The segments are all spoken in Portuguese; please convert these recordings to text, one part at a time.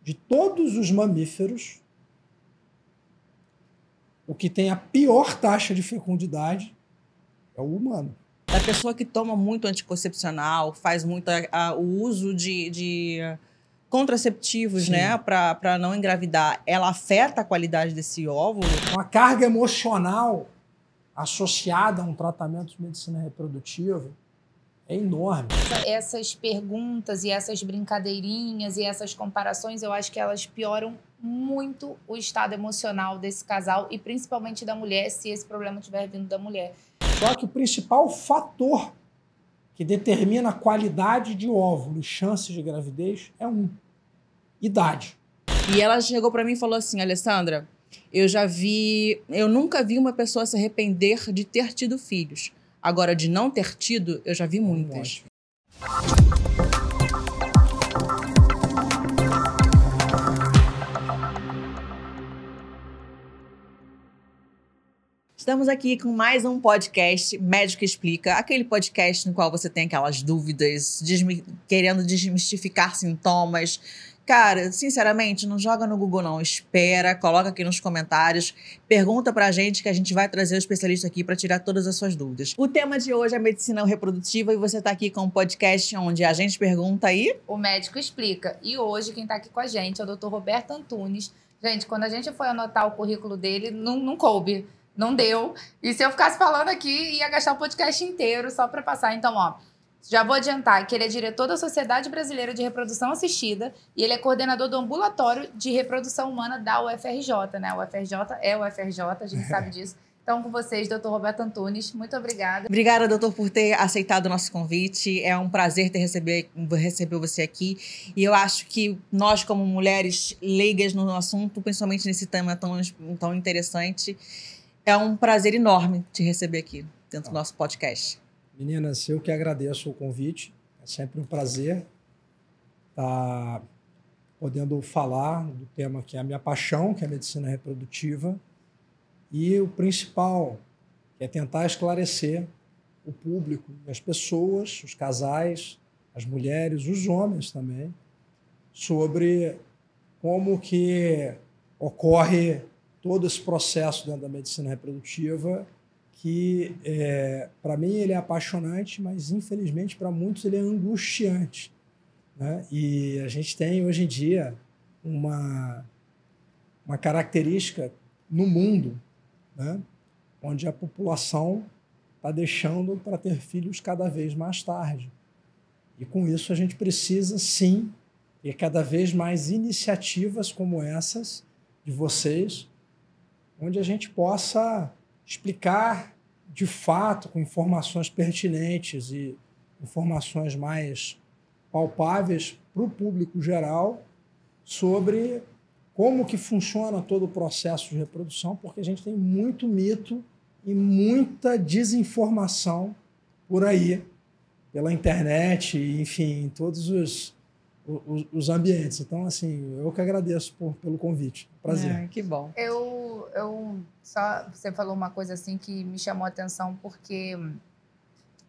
de todos os mamíferos, o que tem a pior taxa de fecundidade é o humano. A pessoa que toma muito anticoncepcional, faz muito o uso de contraceptivos, Sim. né, para não engravidar, ela afeta a qualidade desse óvulo? Uma carga emocional associada a um tratamento de medicina reprodutiva é enorme. Essas perguntas e essas brincadeirinhas e essas comparações, eu acho que elas pioram muito o estado emocional desse casal e principalmente da mulher, se esse problema estiver vindo da mulher. Só que o principal fator que determina a qualidade de óvulo e chances de gravidez é idade. E ela chegou para mim e falou assim: Alessandra, eu nunca vi uma pessoa se arrepender de ter tido filhos. Agora, de não ter tido, eu já vi muitas. Estamos aqui com mais um podcast Médico Explica, aquele podcast no qual você tem aquelas dúvidas, querendo desmistificar sintomas. Cara, sinceramente, não joga no Google não, espera, coloca aqui nos comentários, pergunta pra gente que a gente vai trazer o especialista aqui para tirar todas as suas dúvidas. O tema de hoje é medicina reprodutiva e você tá aqui com um podcast onde a gente pergunta aí... O médico explica. E hoje quem tá aqui com a gente é o Dr. Roberto Antunes. Gente, quando a gente foi anotar o currículo dele, não coube, não deu. E se eu ficasse falando aqui, ia gastar o podcast inteiro só para passar. Então, ó... Já vou adiantar que ele é diretor da Sociedade Brasileira de Reprodução Assistida e ele é coordenador do Ambulatório de Reprodução Humana da UFRJ, né? O UFRJ é o UFRJ, a gente sabe disso. Então, com vocês, Dr. Roberto Antunes, muito obrigada. Obrigada, doutor, por ter aceitado o nosso convite. É um prazer receber você aqui. E eu acho que nós, como mulheres leigas no assunto, principalmente nesse tema tão interessante, é um prazer enorme te receber aqui dentro do nosso podcast. Meninas, eu que agradeço o convite. É sempre um prazer estar podendo falar do tema que é a minha paixão, que é a medicina reprodutiva. E o principal, que é tentar esclarecer o público, as pessoas, os casais, as mulheres, os homens também, sobre como que ocorre todo esse processo dentro da medicina reprodutiva, que para mim ele é apaixonante, mas infelizmente para muitos ele é angustiante, né? E a gente tem hoje em dia uma característica no mundo, né, onde a população está deixando para ter filhos cada vez mais tarde. E com isso a gente precisa sim ter cada vez mais iniciativas como essas de vocês, onde a gente possa explicar de fato, com informações pertinentes e informações mais palpáveis para o público geral sobre como que funciona todo o processo de reprodução, porque a gente tem muito mito e muita desinformação por aí, pela internet, enfim, em todos os ambientes. Então, assim, eu que agradeço pelo convite. Prazer. Que bom. Você falou uma coisa assim que me chamou a atenção, porque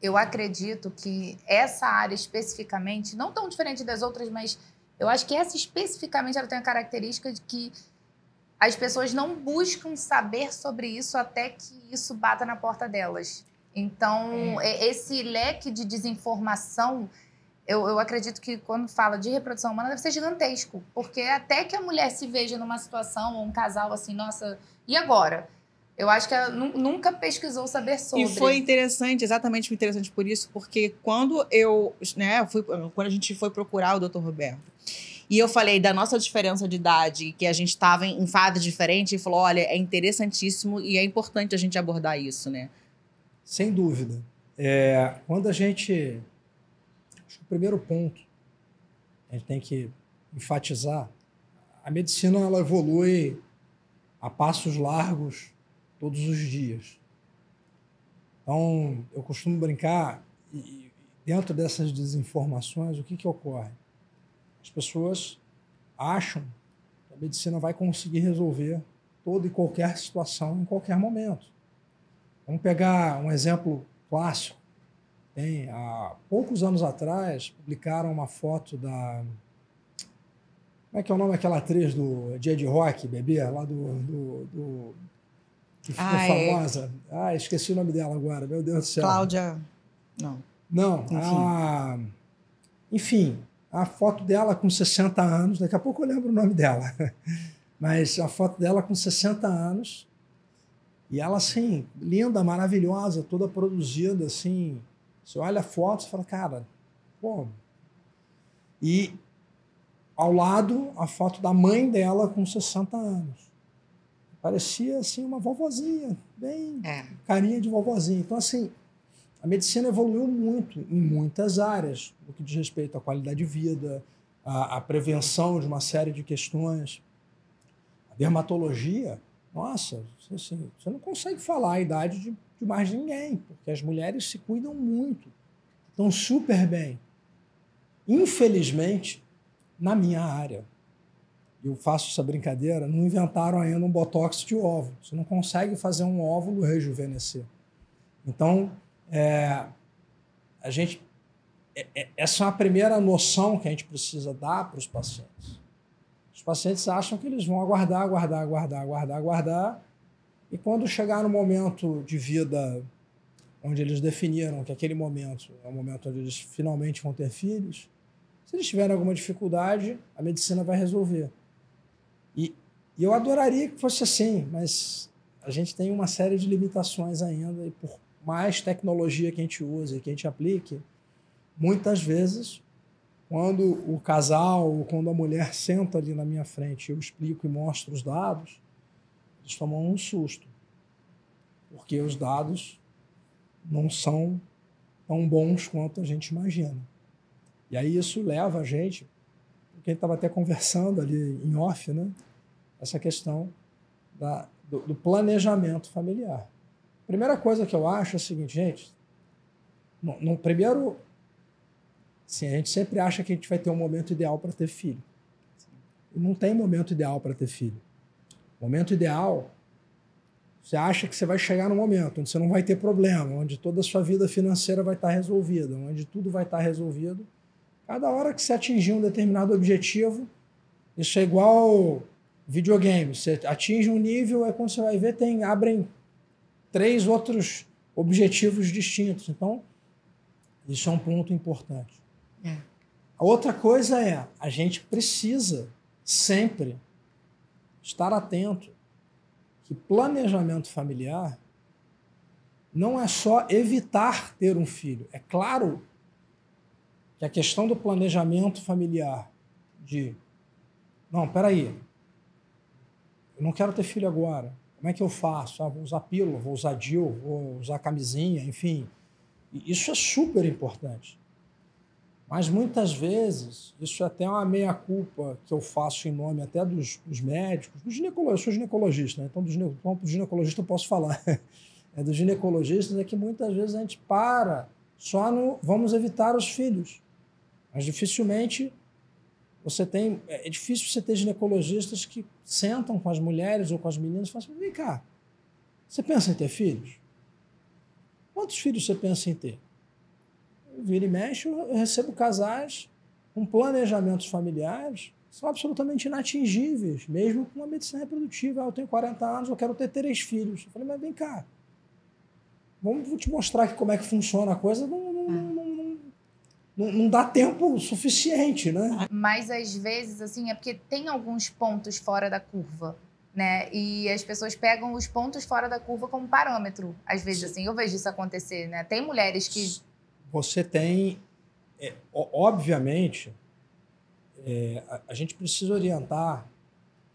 eu acredito que essa área especificamente, não tão diferente das outras, mas eu acho que essa especificamente ela tem a característica de que as pessoas não buscam saber sobre isso até que isso bata na porta delas. Então, esse leque de desinformação, eu acredito que quando fala de reprodução humana deve ser gigantesco, porque até que a mulher se veja numa situação, ou um casal assim, nossa, e agora? Eu acho que ela nunca pesquisou saber sobre. E foi interessante, exatamente interessante por isso, porque quando quando a gente foi procurar o Dr. Roberto, e eu falei da nossa diferença de idade, que a gente estava em fases diferentes, e falou, olha, é interessantíssimo e é importante a gente abordar isso, né? Sem dúvida. Quando a gente... Acho que o primeiro ponto a gente tem que enfatizar, a medicina ela evolui a passos largos todos os dias. Então, eu costumo brincar, e dentro dessas desinformações, o que ocorre? As pessoas acham que a medicina vai conseguir resolver toda e qualquer situação em qualquer momento. Vamos pegar um exemplo clássico. Há poucos anos atrás, publicaram uma foto da Como é que é o nome daquela atriz do Dia de Rock, bebê, lá que ficou famosa? Esqueci o nome dela agora, meu Deus do céu. Cláudia... Não. Não, enfim, a foto dela com 60 anos, daqui a pouco eu lembro o nome dela, mas a foto dela com 60 anos, e ela, assim, linda, maravilhosa, toda produzida, assim, você olha a foto e fala, cara, pô... E ao lado, a foto da mãe dela com 60 anos. Parecia, assim, uma vovozinha, bem carinha de vovozinha. Então, assim, a medicina evoluiu muito em muitas áreas, no que diz respeito à qualidade de vida, à prevenção de uma série de questões. A dermatologia, nossa, assim, você não consegue falar a idade de mais ninguém, porque as mulheres se cuidam muito, estão super bem. Infelizmente, na minha área, eu faço essa brincadeira, não inventaram ainda um botox de óvulo. Você não consegue fazer um óvulo rejuvenescer. Então, essa é a primeira noção que a gente precisa dar para os pacientes. Os pacientes acham que eles vão aguardar, e quando chegar no momento de vida onde eles definiram que aquele momento é o momento onde eles finalmente vão ter filhos, se eles tiverem alguma dificuldade, a medicina vai resolver. E eu adoraria que fosse assim, mas a gente tem uma série de limitações ainda, e por mais tecnologia que a gente use, que a gente aplique, muitas vezes, quando o casal ou quando a mulher senta ali na minha frente, eu explico e mostro os dados, eles tomam um susto, porque os dados não são tão bons quanto a gente imagina. E aí isso leva a gente, porque a gente estava até conversando ali em off, né? Essa questão do planejamento familiar. A primeira coisa que eu acho é o seguinte, gente, primeiro, assim, a gente sempre acha que a gente vai ter um momento ideal para ter filho. E não tem momento ideal para ter filho. O momento ideal, você acha que você vai chegar no momento onde você não vai ter problema, onde toda a sua vida financeira vai estar resolvida, onde tudo vai estar resolvido. Cada hora que você atingir um determinado objetivo, isso é igual videogame. Você atinge um nível, aí quando você vai ver, abrem 3 outros objetivos distintos. Então, isso é um ponto importante. A outra coisa é, a gente precisa sempre estar atento que planejamento familiar não é só evitar ter um filho. É claro que a questão do planejamento familiar não, peraí, eu não quero ter filho agora, como é que eu faço? Vou usar pílula, vou usar DIU, vou usar camisinha, enfim. Isso é super importante. Mas muitas vezes, isso é até uma meia-culpa que eu faço em nome até dos médicos, dos ginecologistas, eu sou ginecologista, né? Então do ginecologista eu posso falar. Dos ginecologistas é que muitas vezes a gente só no vamos evitar os filhos. Mas dificilmente é difícil você ter ginecologistas que sentam com as mulheres ou com as meninas e falam assim, vem cá, você pensa em ter filhos? Quantos filhos você pensa em ter? Vira e mexe, eu recebo casais com planejamentos familiares que são absolutamente inatingíveis, mesmo com a medicina reprodutiva. Eu tenho 40 anos, eu quero ter 3 filhos. Eu falei, mas vem cá, vou te mostrar aqui como é que funciona a coisa. Não dá tempo suficiente, né? Mas, às vezes, assim, é porque tem alguns pontos fora da curva, né? E as pessoas pegam os pontos fora da curva como parâmetro. Às vezes, assim, eu vejo isso acontecer, né? Tem mulheres que... Você tem... obviamente, a gente precisa orientar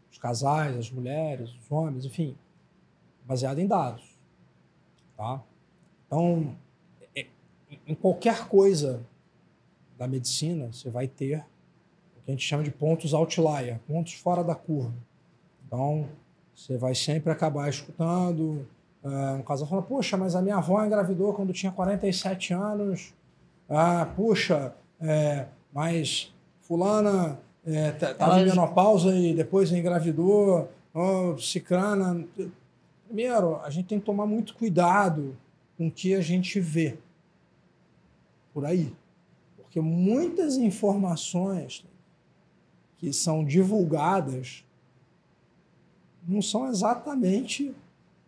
os casais, as mulheres, os homens, enfim, baseado em dados, tá? Então, em qualquer coisa da medicina, você vai ter o que a gente chama de pontos outlier, pontos fora da curva. Então, você vai sempre acabar escutando um casal falando, poxa, mas a minha avó engravidou quando tinha 47 anos, puxa, mas fulana estava em menopausa e depois engravidou, cicrana. Primeiro, a gente tem que tomar muito cuidado com o que a gente vê por aí. Porque muitas informações que são divulgadas não são exatamente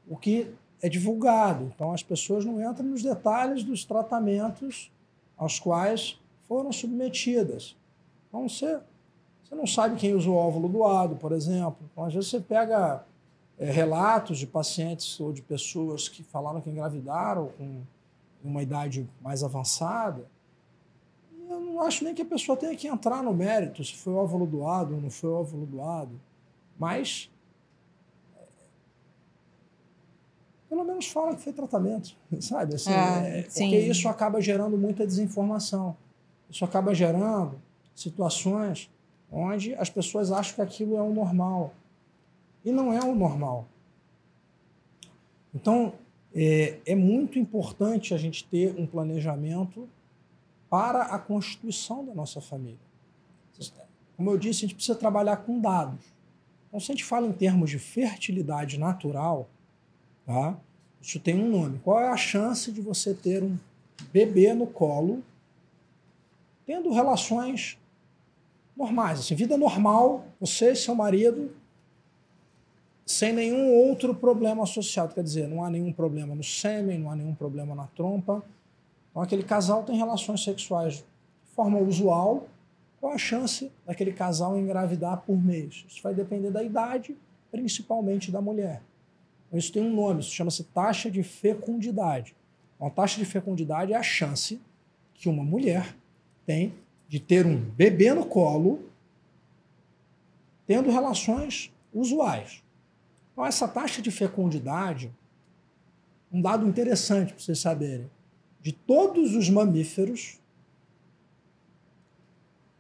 o que é divulgado. Então, as pessoas não entram nos detalhes dos tratamentos aos quais foram submetidas. Então, você não sabe quem usou o óvulo doado, por exemplo. Então, às vezes, você pega relatos de pacientes ou de pessoas que falaram que engravidaram com uma idade mais avançada. E eu não acho nem que a pessoa tenha que entrar no mérito se foi óvulo doado ou não foi óvulo doado. Mas pelo menos fala que foi tratamento, sabe? Assim, porque isso acaba gerando muita desinformação. Isso acaba gerando situações onde as pessoas acham que aquilo é o normal. E não é o normal. Então, é muito importante a gente ter um planejamento para a constituição da nossa família. Como eu disse, a gente precisa trabalhar com dados. Então, se a gente fala em termos de fertilidade natural, tá? Isso tem um nome. Qual é a chance de você ter um bebê no colo tendo relações normais, assim, vida normal, você e seu marido, sem nenhum outro problema associado? Quer dizer, não há nenhum problema no sêmen, não há nenhum problema na trompa. Então, aquele casal tem relações sexuais de forma usual. Qual a chance daquele casal engravidar por mês? Isso vai depender da idade, principalmente da mulher. Isso tem um nome, isso chama-se taxa de fecundidade. A taxa de fecundidade é a chance que uma mulher tem de ter um bebê no colo tendo relações usuais. Então, essa taxa de fecundidade, um dado interessante para vocês saberem, de todos os mamíferos,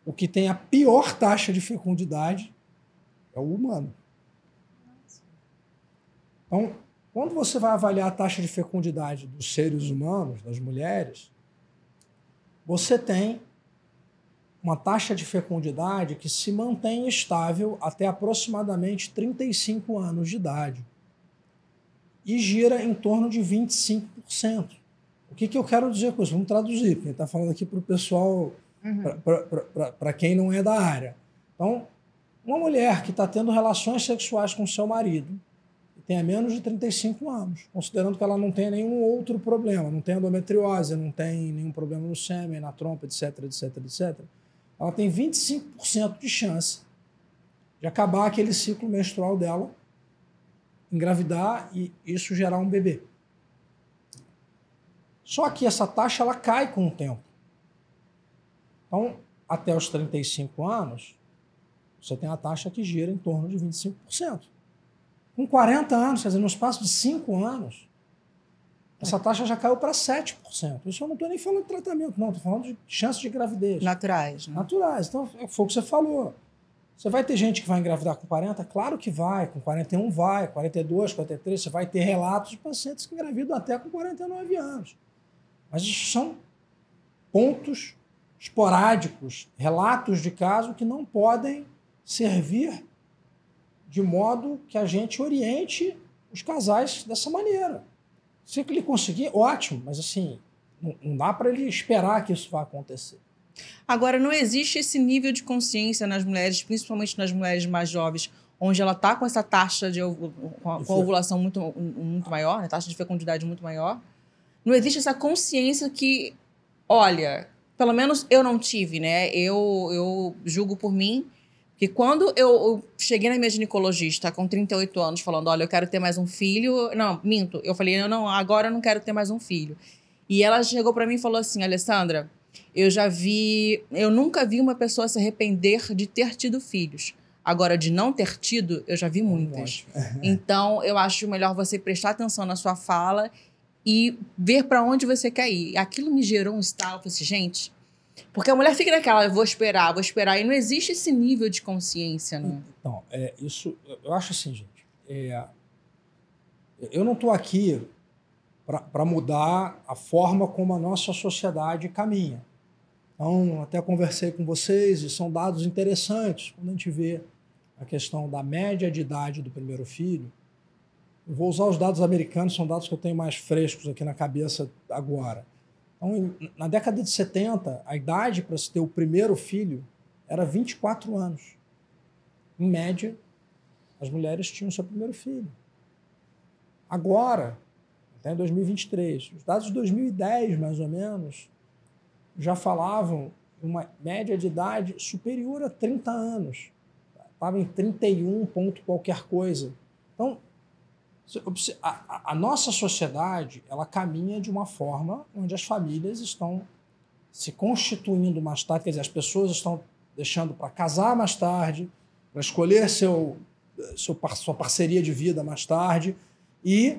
o que tem a pior taxa de fecundidade é o humano. Então, quando você vai avaliar a taxa de fecundidade dos seres humanos, das mulheres, você tem uma taxa de fecundidade que se mantém estável até aproximadamente 35 anos de idade e gira em torno de 25%. O que eu quero dizer com isso? Vamos traduzir, porque está falando aqui para o pessoal, para quem não é da área. Então, uma mulher que está tendo relações sexuais com seu marido e tenha menos de 35 anos, considerando que ela não tenha nenhum outro problema, não tem endometriose, não tem nenhum problema no sêmen, na trompa, etc, etc, etc, ela tem 25% de chance de acabar aquele ciclo menstrual dela, engravidar e isso gerar um bebê. Só que essa taxa ela cai com o tempo. Então, até os 35 anos, você tem a taxa que gira em torno de 25%. Com 40 anos, quer dizer, no espaço de 5 anos, essa taxa já caiu para 7%. Isso eu não estou nem falando de tratamento, não. Estou falando de chances de gravidez. Naturais. Né? Naturais. Então, foi o que você falou. Você vai ter gente que vai engravidar com 40? Claro que vai. Com 41 vai. 42, 43. Você vai ter relatos de pacientes que engravidam até com 49 anos. Mas isso são pontos esporádicos, relatos de caso que não podem servir de modo que a gente oriente os casais dessa maneira. Se ele conseguir, ótimo, mas assim, não dá para ele esperar que isso vá acontecer. Agora, não existe esse nível de consciência nas mulheres, principalmente nas mulheres mais jovens, onde ela está com essa taxa de com a ovulação muito maior, né, taxa de fecundidade muito maior. Não existe essa consciência que, olha, pelo menos eu não tive, né? Eu julgo por mim que quando eu cheguei na minha ginecologista com 38 anos falando, olha, eu quero ter mais um filho... Não, minto. Eu falei, não, agora eu não quero ter mais um filho. E ela chegou para mim e falou assim, Alessandra, eu nunca vi uma pessoa se arrepender de ter tido filhos. Agora, de não ter tido, eu já vi muitas. Então, eu acho melhor você prestar atenção na sua fala e ver para onde você quer ir. Aquilo me gerou um estalo. Eu falei assim, gente... Porque a mulher fica naquela, eu vou esperar, e não existe esse nível de consciência, né? Então, isso, eu acho assim, gente, eu não estou aqui para mudar a forma como a nossa sociedade caminha. Então, até conversei com vocês e são dados interessantes. Quando a gente vê a questão da média de idade do primeiro filho, eu vou usar os dados americanos, são dados que eu tenho mais frescos aqui na cabeça agora. Então, na década de 70, a idade para se ter o primeiro filho era 24 anos. em média, as mulheres tinham seu primeiro filho. Agora, até em 2023, os dados de 2010, mais ou menos, já falavam uma média de idade superior a 30 anos. Estava em 31 ponto qualquer coisa. Então, a nossa sociedade, ela caminha de uma forma onde as famílias estão se constituindo mais tarde, quer dizer, as pessoas estão deixando para casar mais tarde, para escolher sua parceria de vida mais tarde e,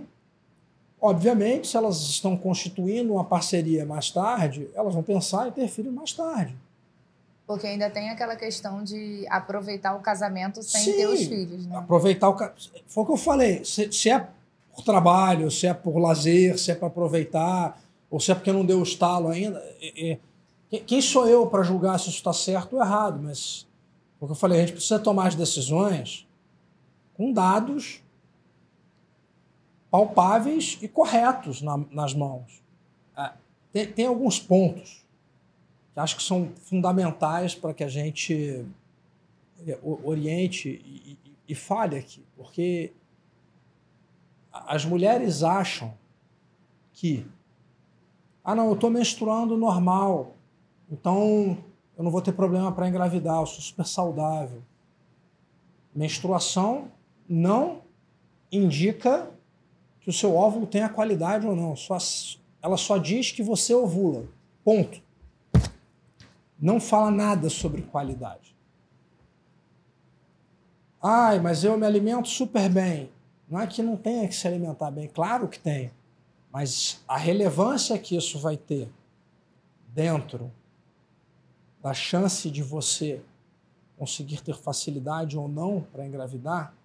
obviamente, se elas estão constituindo uma parceria mais tarde, elas vão pensar em ter filhos mais tarde. Porque ainda tem aquela questão de aproveitar o casamento sem ter os filhos, né? Aproveitar o casamento. Foi o que eu falei. Se é por trabalho, se é por lazer, se é para aproveitar, ou se é porque não deu o estalo ainda. Quem sou eu para julgar se isso está certo ou errado? Mas, como eu falei, a gente precisa tomar as decisões com dados palpáveis e corretos nas mãos. Tem alguns pontos que acho que são fundamentais para que a gente oriente e fale aqui, porque as mulheres acham que não, eu estou menstruando normal, então eu não vou ter problema para engravidar, eu sou super saudável. Menstruação não indica que o seu óvulo tenha qualidade ou não. Ela só diz que você ovula. Ponto. Não fala nada sobre qualidade. Mas eu me alimento super bem. Não é que não tenha que se alimentar bem, claro que tem. Mas a relevância que isso vai ter dentro da chance de você conseguir ter facilidade ou não para engravidar,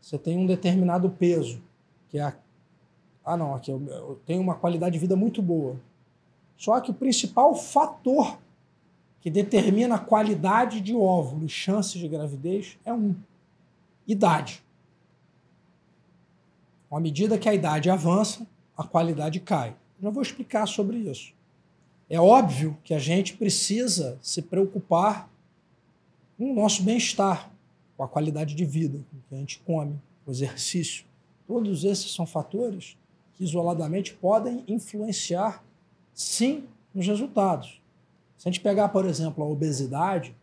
você tem um determinado peso, que é aqui eu tenho uma qualidade de vida muito boa. Só que o principal fator que determina a qualidade de óvulo e chances de gravidez é idade. À medida que a idade avança, a qualidade cai. Já vou explicar sobre isso. É óbvio que a gente precisa se preocupar com o nosso bem-estar, com a qualidade de vida, com o que a gente come, com o exercício. Todos esses são fatores que isoladamente podem influenciar, sim, nos resultados. Se a gente pegar, por exemplo, a obesidade,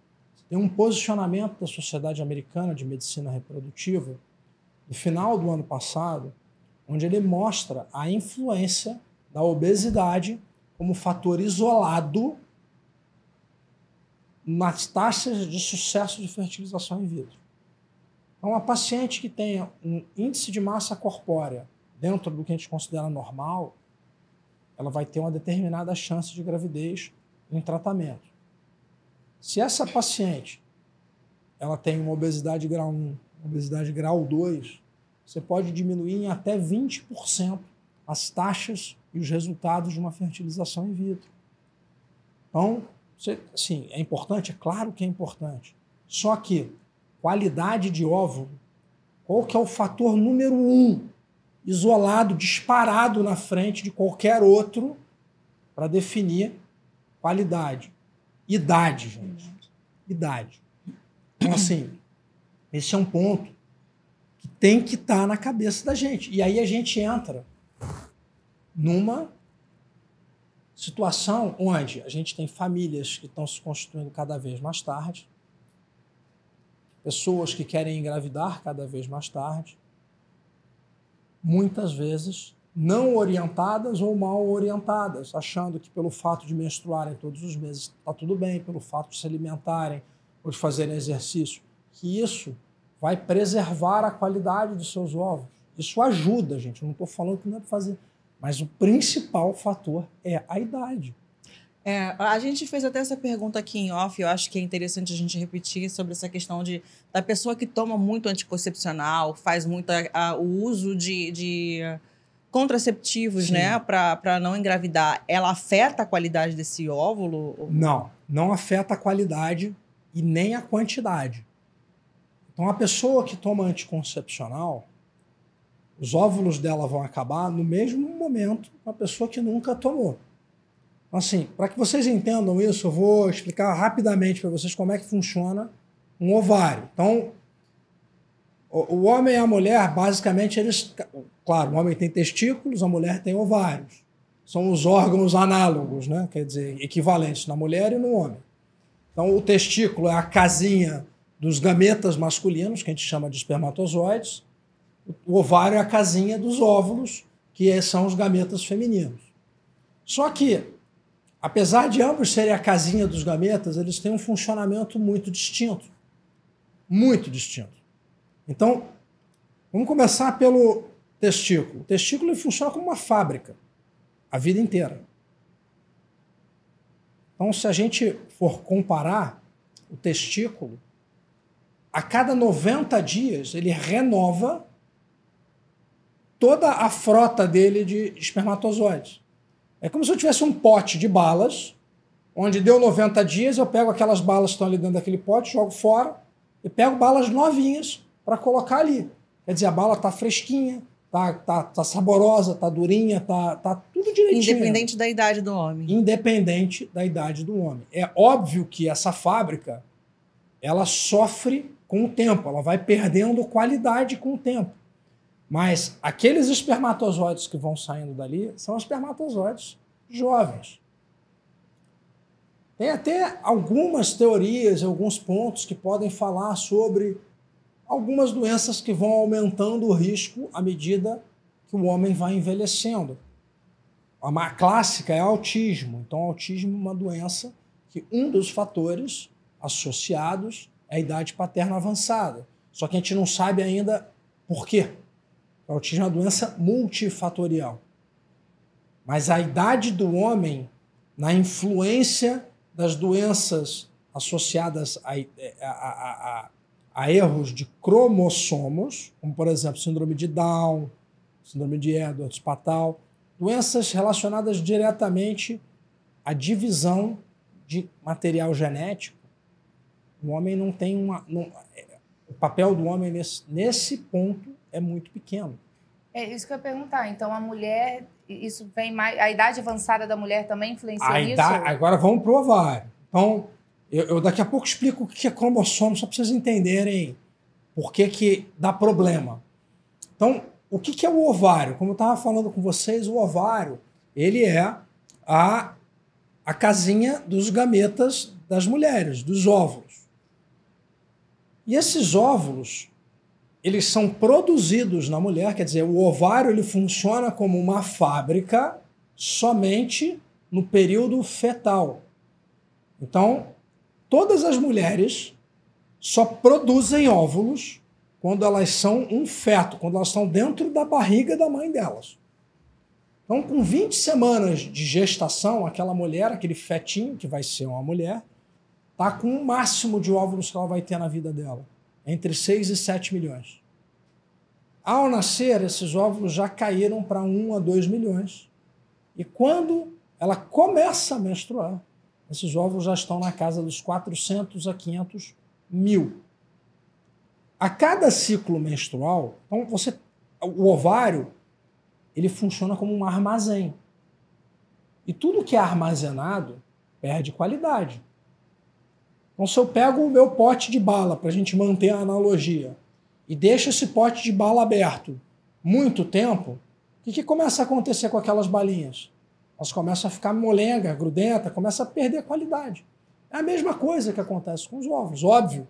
tem um posicionamento da Sociedade Americana de Medicina Reprodutiva, no final do ano passado, onde ele mostra a influência da obesidade como fator isolado nas taxas de sucesso de fertilização in vitro. Então, uma paciente que tenha um índice de massa corpórea dentro do que a gente considera normal, ela vai ter uma determinada chance de gravidez em tratamento. Se essa paciente ela tem uma obesidade grau 1, uma obesidade grau 2, você pode diminuir em até 20% as taxas e os resultados de uma fertilização in vitro. Então, sim, é importante? É claro que é importante. Só que qualidade de óvulo, qual que é o fator número 1, isolado, disparado na frente de qualquer outro para definir qualidade? Idade, gente. Idade. Então, assim, esse é um ponto que tem que estar na cabeça da gente. E aí a gente entra numa situação onde a gente tem famílias que estão se constituindo cada vez mais tarde, pessoas que querem engravidar cada vez mais tarde, muitas vezes não orientadas ou mal orientadas, achando que pelo fato de menstruarem todos os meses está tudo bem, pelo fato de se alimentarem ou de fazerem exercício, que isso vai preservar a qualidade dos seus ovos. Isso ajuda, gente. Eu não estou falando que não é para fazer. Mas o principal fator é a idade. A gente fez até essa pergunta aqui em off, eu acho que é interessante a gente repetir sobre essa questão da pessoa que toma muito anticoncepcional, faz muito o uso de contraceptivos, né, para não engravidar. Ela afeta a qualidade desse óvulo? Não afeta a qualidade e nem a quantidade. Então, a pessoa que toma anticoncepcional, os óvulos dela vão acabar no mesmo momento que a pessoa que nunca tomou. Então, assim, para que vocês entendam isso, eu vou explicar rapidamente para vocês como é que funciona um ovário. Então, O homem e a mulher, basicamente, eles... Claro, o homem tem testículos, a mulher tem ovários. São os órgãos análogos, né? Quer dizer, equivalentes na mulher e no homem. Então, o testículo é a casinha dos gametas masculinos, que a gente chama de espermatozoides. O ovário é a casinha dos óvulos, que são os gametas femininos. Só que, apesar de ambos serem a casinha dos gametas, eles têm um funcionamento muito distinto. Muito distinto. Então, vamos começar pelo testículo. O testículo ele funciona como uma fábrica a vida inteira. Então, se a gente for comparar o testículo, a cada 90 dias ele renova toda a frota dele de espermatozoides. É como se eu tivesse um pote de balas, onde deu 90 dias, eu pego aquelas balas que estão ali dentro daquele pote, jogo fora e pego balas novinhas para colocar ali. Quer dizer, a bala está fresquinha, tá saborosa, tá durinha, tá tudo direitinho. Independente da idade do homem. Independente da idade do homem. É óbvio que essa fábrica, ela sofre com o tempo, ela vai perdendo qualidade com o tempo. Mas aqueles espermatozoides que vão saindo dali são espermatozoides jovens. Tem até algumas teorias, alguns pontos que podem falar sobre algumas doenças que vão aumentando o risco à medida que o homem vai envelhecendo. A clássica é autismo. Então, o autismo é uma doença que um dos fatores associados é a idade paterna avançada. Só que a gente não sabe ainda por quê. O autismo é uma doença multifatorial. Mas a idade do homem, na influência das doenças associadas a erros de cromossomos, como, por exemplo, síndrome de Down, síndrome de Edwards-Pattal, doenças relacionadas diretamente à divisão de material genético. O homem não tem o papel do homem nesse ponto é muito pequeno. É isso que eu ia perguntar. Então, a mulher, isso vem mais... A idade avançada da mulher também influencia nisso? Agora vamos para o ovário. Então, eu daqui a pouco explico o que é cromossomo, só para vocês entenderem por que dá problema. Então, o que é o ovário? Como eu estava falando com vocês, o ovário ele é a casinha dos gametas das mulheres, dos óvulos. E esses óvulos, eles são produzidos na mulher, quer dizer, o ovário ele funciona como uma fábrica somente no período fetal. Então, todas as mulheres só produzem óvulos quando elas são um feto, quando elas estão dentro da barriga da mãe delas. Então, com 20 semanas de gestação, aquela mulher, aquele fetinho, que vai ser uma mulher, está com o máximo de óvulos que ela vai ter na vida dela, entre 6 e 7 milhões. Ao nascer, esses óvulos já caíram para 1 a 2 milhões. E quando ela começa a menstruar, esses óvulos já estão na casa dos 400 a 500 mil. A cada ciclo menstrual, então o ovário ele funciona como um armazém. E tudo que é armazenado perde qualidade. Então, se eu pego o meu pote de bala, para a gente manter a analogia, e deixo esse pote de bala aberto muito tempo, o que começa a acontecer com aquelas balinhas? Elas começam a ficar molenga, grudenta, começa a perder a qualidade. É a mesma coisa que acontece com os óvulos. Óbvio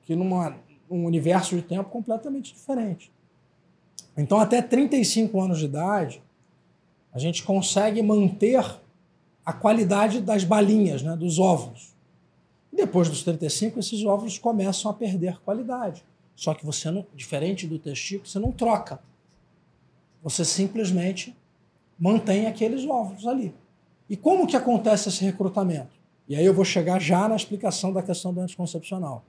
que num universo de tempo completamente diferente. Então, até 35 anos de idade, a gente consegue manter a qualidade das balinhas, né, dos óvulos. E depois dos 35, esses óvulos começam a perder qualidade. Só que você não, diferente do testículo, você não troca. Você simplesmente mantém aqueles óvulos ali. E como que acontece esse recrutamento? E aí eu vou chegar já na explicação da questão do anticoncepcional.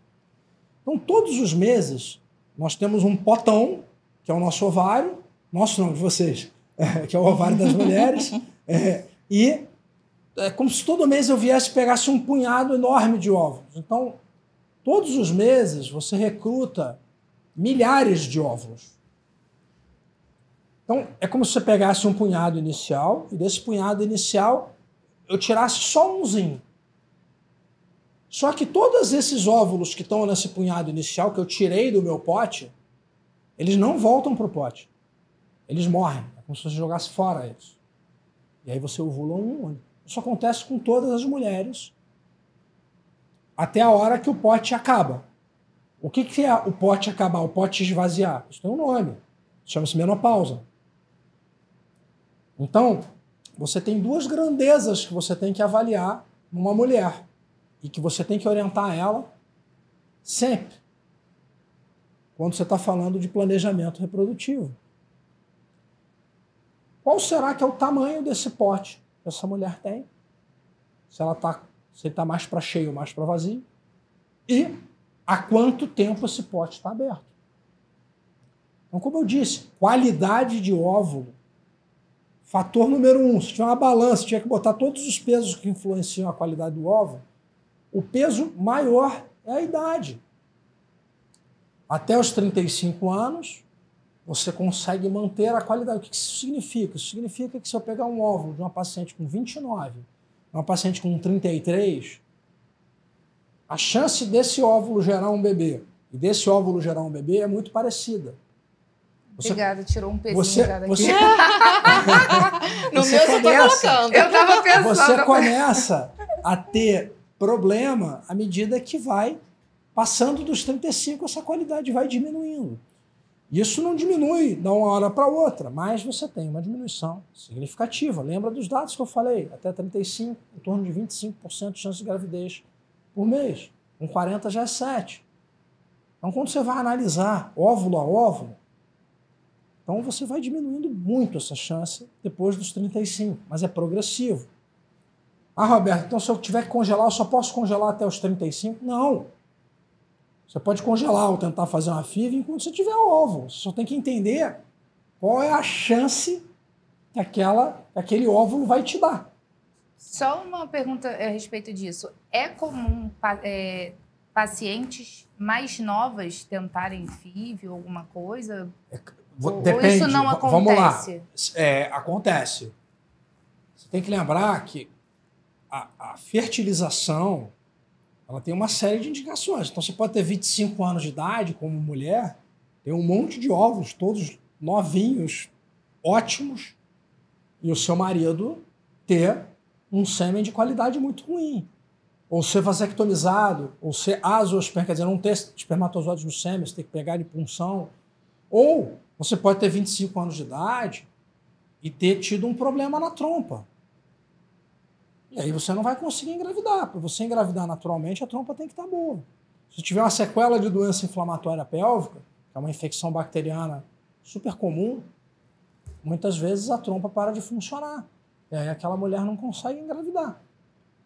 Então, todos os meses, nós temos um potão, que é o nosso ovário, nosso não, de vocês, que é o ovário das mulheres, e é como se todo mês eu viesse e pegasse um punhado enorme de óvulos. Então, todos os meses você recruta milhares de óvulos. Então, é como se você pegasse um punhado inicial e desse punhado inicial eu tirasse só umzinho. Só que todos esses óvulos que estão nesse punhado inicial que eu tirei do meu pote, eles não voltam para o pote. Eles morrem. É como se você jogasse fora eles. E aí você ovula um único. Isso acontece com todas as mulheres até a hora que o pote acaba. O que é o pote acabar? O pote esvaziar? Isso tem um nome. Chama-se menopausa. Então, você tem duas grandezas que você tem que avaliar numa mulher e que você tem que orientar ela sempre quando você está falando de planejamento reprodutivo. Qual será que é o tamanho desse pote que essa mulher tem? Se ele está mais para cheio ou mais para vazio? E há quanto tempo esse pote está aberto? Então, como eu disse, qualidade de óvulo, fator número 1. Se tiver uma balança, tiver que botar todos os pesos que influenciam a qualidade do óvulo, o peso maior é a idade. Até os 35 anos, você consegue manter a qualidade. O que isso significa? Isso significa que se eu pegar um óvulo de uma paciente com 29, uma paciente com 33, a chance desse óvulo gerar um bebê e desse óvulo gerar um bebê é muito parecida. Obrigada, tirou um pezinho já daqui. No meu você tá colocando. Eu tava pensando. Você começa a ter problema à medida que vai passando dos 35, essa qualidade vai diminuindo. Isso não diminui de uma hora para outra, mas você tem uma diminuição significativa. Lembra dos dados que eu falei? Até 35, em torno de 25% de chance de gravidez por mês. Com 40 já é 7. Então, quando você vai analisar óvulo a óvulo, então você vai diminuindo muito essa chance depois dos 35, mas é progressivo. Ah, Roberto, então se eu tiver que congelar, eu só posso congelar até os 35? Não. Você pode congelar ou tentar fazer uma FIV enquanto você tiver óvulo. Você só tem que entender qual é a chance que aquele óvulo vai te dar. Só uma pergunta a respeito disso. É comum pacientes mais novas tentarem FIV ou alguma coisa? Depende. Ou isso não acontece? Vamos lá. Acontece. Você tem que lembrar que a fertilização ela tem uma série de indicações. Então, você pode ter 25 anos de idade como mulher, tem um monte de óvulos, todos novinhos, ótimos, e o seu marido ter um sêmen de qualidade muito ruim. Ou ser vasectomizado, ou ser azoosperma, quer dizer, não ter espermatozoides no sêmen, você tem que pegar de punção. Ou você pode ter 25 anos de idade e ter tido um problema na trompa. E aí você não vai conseguir engravidar. Para você engravidar naturalmente, a trompa tem que estar boa. Se tiver uma sequela de doença inflamatória pélvica, que é uma infecção bacteriana super comum, muitas vezes a trompa para de funcionar. E aí aquela mulher não consegue engravidar.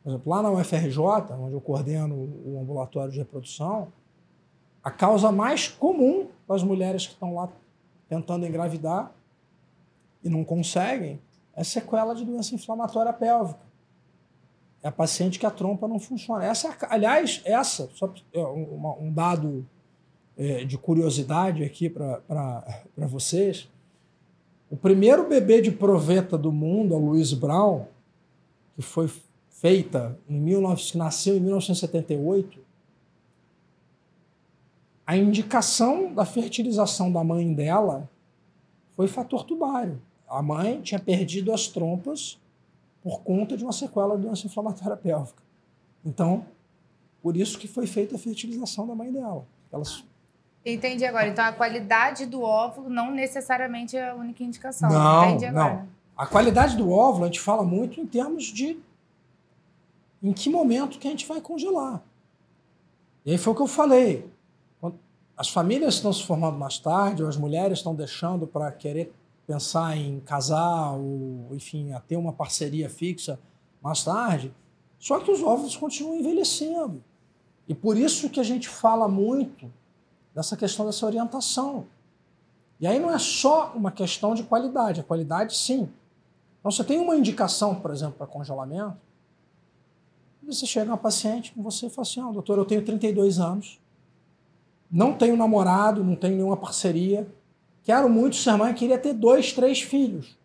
Por exemplo, lá na UFRJ, onde eu coordeno o ambulatório de reprodução, a causa mais comum para as mulheres que estão lá tentando engravidar e não conseguem é sequela de doença inflamatória pélvica. É a paciente que a trompa não funciona. Aliás, só um dado de curiosidade aqui para vocês. O primeiro bebê de proveta do mundo, a Louise Brown, que foi feita que nasceu em 1978, a indicação da fertilização da mãe dela foi fator tubário. A mãe tinha perdido as trompas por conta de uma sequela de doença inflamatória pélvica. Então, por isso que foi feita a fertilização da mãe dela. Entendi agora. Então, a qualidade do óvulo não necessariamente é a única indicação. Não, Entendi agora. não. A qualidade do óvulo, a gente fala muito em termos de em que momento que a gente vai congelar. E aí foi o que eu falei. As famílias estão se formando mais tarde, ou as mulheres estão deixando para querer pensar em casar, ou, enfim, a ter uma parceria fixa mais tarde, só que os óvulos continuam envelhecendo. E por isso que a gente fala muito dessa questão dessa orientação. E aí não é só uma questão de qualidade, a qualidade sim. Então você tem uma indicação, por exemplo, para congelamento, e você chega uma paciente com você e fala assim, doutor, eu tenho 32 anos, não tenho namorado, não tenho nenhuma parceria, quero muito ser mãe, queria ter 2, 3 filhos.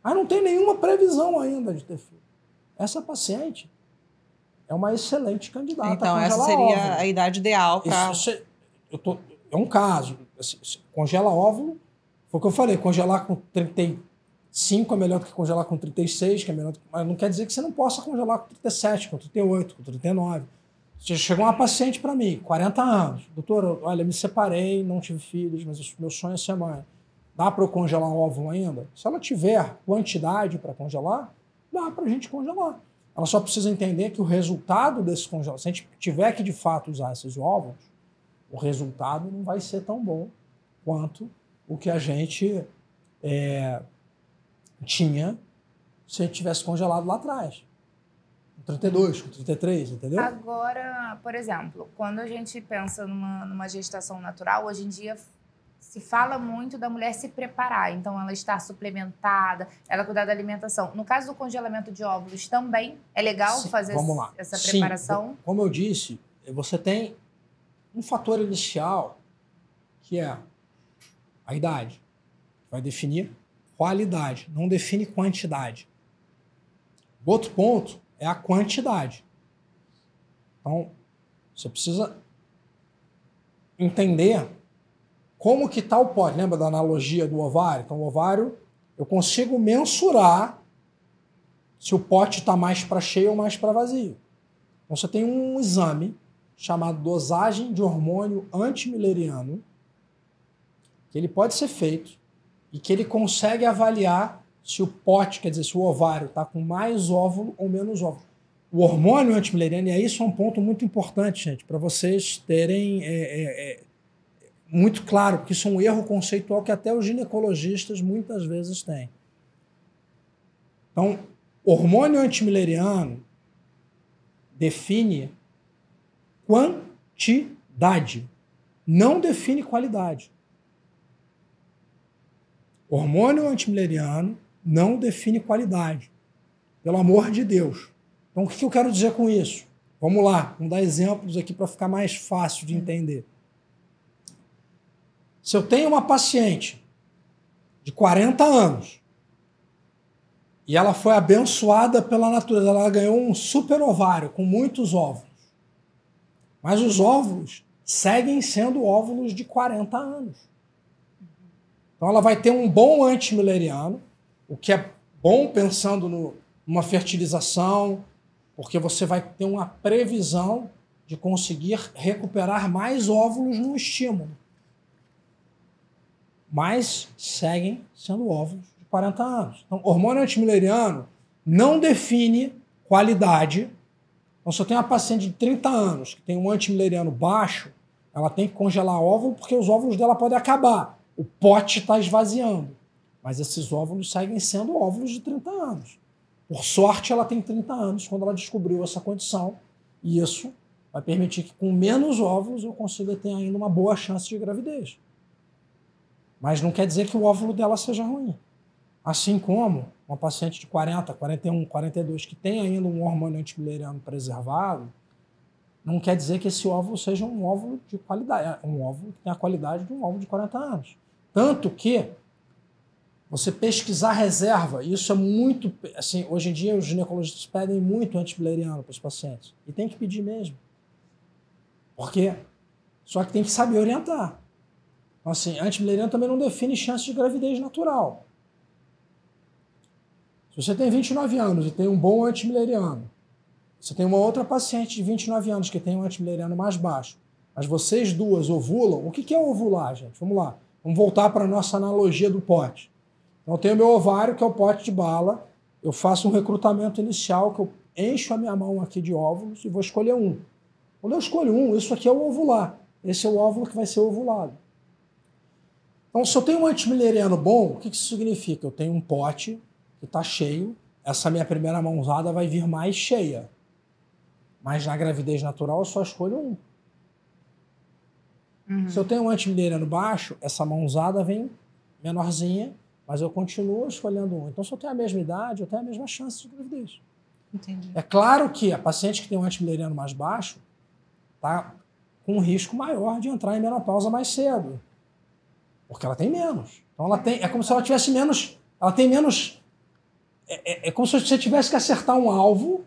Mas não tem nenhuma previsão ainda de ter filho. Essa paciente é uma excelente candidata então, a congelar essa seria óvulo. a idade ideal para... É um caso. assim, congela óvulo, foi o que eu falei, congelar com 35 é melhor do que congelar com 36, que é melhor, mas não quer dizer que você não possa congelar com 37, com 38, com 39. Chegou uma paciente para mim, 40 anos. Doutor, olha, me separei, não tive filhos, mas meu sonho é ser mãe. Dá para eu congelar óvulo ainda? Se ela tiver quantidade para congelar, dá para a gente congelar. Ela só precisa entender que o resultado desse congelamento, se a gente tiver que de fato usar esses óvulos, o resultado não vai ser tão bom quanto o que a gente tinha se a gente tivesse congelado lá atrás. Com 32, com 33, entendeu? Agora, por exemplo, quando a gente pensa numa gestação natural, hoje em dia se fala muito da mulher se preparar. Então, ela estar suplementada, ela cuidar da alimentação. No caso do congelamento de óvulos, também é legal fazer essa preparação? Sim, como eu disse, você tem um fator inicial que é a idade. Vai definir qualidade, não define quantidade. O outro ponto é a quantidade. Então, você precisa entender como que está o pote. Lembra da analogia do ovário? Então, o ovário, eu consigo mensurar se o pote está mais para cheio ou mais para vazio. Então, você tem um exame chamado dosagem de hormônio antimileriano, que ele pode ser feito e que ele consegue avaliar se o pote, quer dizer, se o ovário está com mais óvulo ou menos óvulo. O hormônio antimileriano, e isso é um ponto muito importante, gente, para vocês terem muito claro, porque isso é um erro conceitual que até os ginecologistas muitas vezes têm. Então, hormônio antimileriano define quantidade, não define qualidade. Hormônio antimileriano não define qualidade. Pelo amor de Deus. Então, o que eu quero dizer com isso? Vamos lá, vamos dar exemplos aqui para ficar mais fácil de entender. Se eu tenho uma paciente de 40 anos e ela foi abençoada pela natureza, ela ganhou um super ovário com muitos óvulos, mas os óvulos seguem sendo óvulos de 40 anos. Então ela vai ter um bom antimileriano, o que é bom pensando numa fertilização, porque você vai ter uma previsão de conseguir recuperar mais óvulos no estímulo. Mas seguem sendo óvulos de 40 anos. Então, hormônio antimileriano não define qualidade. Então, se eu tenho uma paciente de 30 anos que tem um antimileriano baixo, ela tem que congelar óvulo porque os óvulos dela podem acabar. O pote está esvaziando. Mas esses óvulos seguem sendo óvulos de 30 anos. Por sorte, ela tem 30 anos quando ela descobriu essa condição. E isso vai permitir que com menos óvulos eu consiga ter ainda uma boa chance de gravidez. Mas não quer dizer que o óvulo dela seja ruim. Assim como uma paciente de 40, 41, 42 que tem ainda um hormônio antimileriano preservado, não quer dizer que esse óvulo seja um óvulo de qualidade, um óvulo que tem a qualidade de um óvulo de 40 anos. Tanto que você pesquisar reserva, isso é muito... Assim, hoje em dia os ginecologistas pedem muito antimileriano para os pacientes. E tem que pedir mesmo. Porque só que tem que saber orientar. Então, assim, antimileriano também não define chance de gravidez natural. Se você tem 29 anos e tem um bom antimileriano, você tem uma outra paciente de 29 anos que tem um antimileriano mais baixo, mas vocês duas ovulam, o que é ovular, gente? Vamos lá. Vamos voltar para a nossa analogia do pote. Então, eu tenho meu ovário, que é o pote de bala, eu faço um recrutamento inicial, que eu encho a minha mão aqui de óvulos e vou escolher um. Quando eu escolho um, isso aqui é o ovular. Esse é o óvulo que vai ser ovulado. Então, se eu tenho um antimileriano bom, o que isso significa? Eu tenho um pote que está cheio, essa minha primeira mãozada vai vir mais cheia. Mas na gravidez natural eu só escolho um. Uhum. Se eu tenho um antimileriano baixo, essa mãozada vem menorzinha, mas eu continuo escolhendo um. Então, se eu tenho a mesma idade, eu tenho a mesma chance de gravidez. Entendi. É claro que a paciente que tem um antimileriano mais baixo está com um risco maior de entrar em menopausa mais cedo. Porque ela tem menos. Então, ela tem, é como se ela tivesse menos... Ela tem menos... É como se você tivesse que acertar um alvo,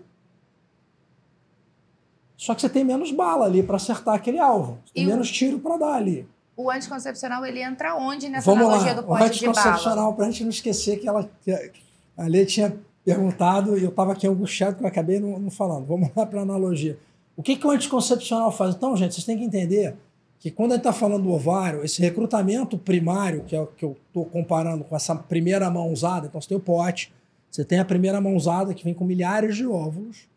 só que você tem menos bala ali para acertar aquele alvo. Você tem menos tiro para dar ali. o anticoncepcional, ele entra onde nessa Vamos analogia lá, do o pote de bala? anticoncepcional, para a gente não esquecer que a Lê tinha perguntado e eu estava aqui angustiado que eu acabei não falando. Vamos lá para a analogia. O que o anticoncepcional faz? Então, gente, vocês têm que entender que quando a gente está falando do ovário, esse recrutamento primário, que é o que eu estou comparando com essa primeira mão usada, então você tem o pote, você tem a primeira mão usada que vem com milhares de óvulos,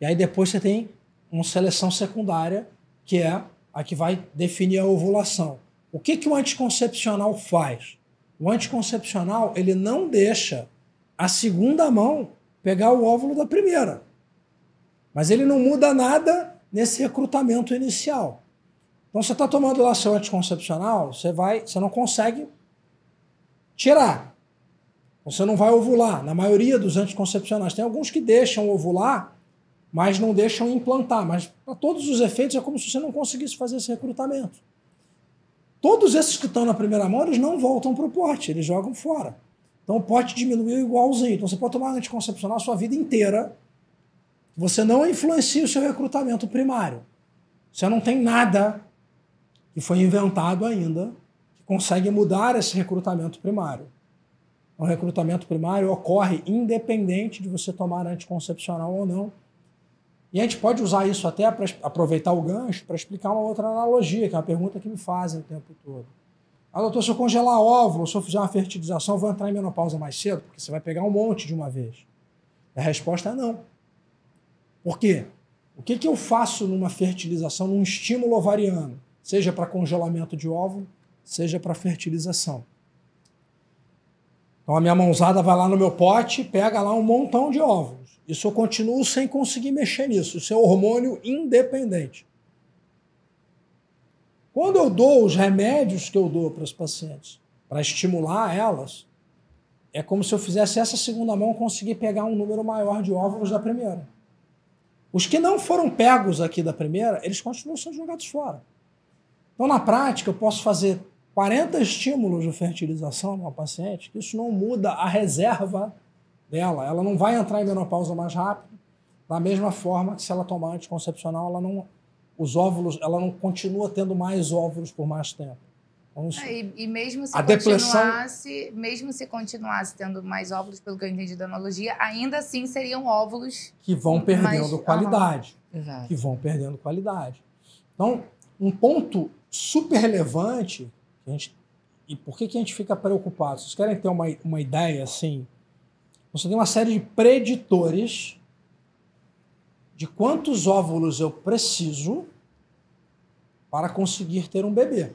e aí depois você tem uma seleção secundária, que é a que vai definir a ovulação. O que o anticoncepcional faz? O anticoncepcional, ele não deixa a segunda mão pegar o óvulo da primeira. Mas ele não muda nada nesse recrutamento inicial. Então você está tomando lá seu anticoncepcional, você não consegue tirar. Você não vai ovular. Na maioria dos anticoncepcionais. Tem alguns que deixam ovular, mas não deixam implantar. Mas para todos os efeitos é como se você não conseguisse fazer esse recrutamento. Todos esses que estão na primeira mão, eles não voltam para o pote, eles jogam fora. Então o pote diminuiu igualzinho. Então você pode tomar anticoncepcional a sua vida inteira. Você não influencia o seu recrutamento primário. Você não tem nada que foi inventado ainda que consegue mudar esse recrutamento primário. O recrutamento primário ocorre independente de você tomar anticoncepcional ou não. E a gente pode usar isso até para aproveitar o gancho para explicar uma outra analogia, que é uma pergunta que me fazem o tempo todo. Ah, doutor, se eu congelar óvulo, se eu fizer uma fertilização, eu vou entrar em menopausa mais cedo? Porque você vai pegar um monte de uma vez. A resposta é não. Por quê? O que eu faço numa fertilização, num estímulo ovariano? Seja para congelamento de óvulo, seja para fertilização. Então a minha mãozada vai lá no meu pote, pega lá um montão de óvulos. Isso eu continuo sem conseguir mexer nisso. Isso é hormônio independente. Quando eu dou os remédios que eu dou para os pacientes, para estimular elas, é como se eu fizesse essa segunda mão conseguir pegar um número maior de óvulos da primeira. Os que não foram pegos aqui da primeira, eles continuam sendo jogados fora. Então, na prática, eu posso fazer 40 estímulos de fertilização numa paciente, que isso não muda a reserva dela. Ela não vai entrar em menopausa mais rápido, da mesma forma que se ela tomar anticoncepcional, ela não continua tendo mais óvulos por mais tempo. Então, E mesmo se depressão... mesmo se continuasse tendo mais óvulos, pelo que eu entendi da analogia, ainda assim seriam óvulos que vão perdendo qualidade. Exato. Que vão perdendo qualidade. Então, um ponto super relevante, e por que a gente fica preocupado? Vocês querem ter uma ideia assim? Você tem uma série de preditores de quantos óvulos eu preciso para conseguir ter um bebê.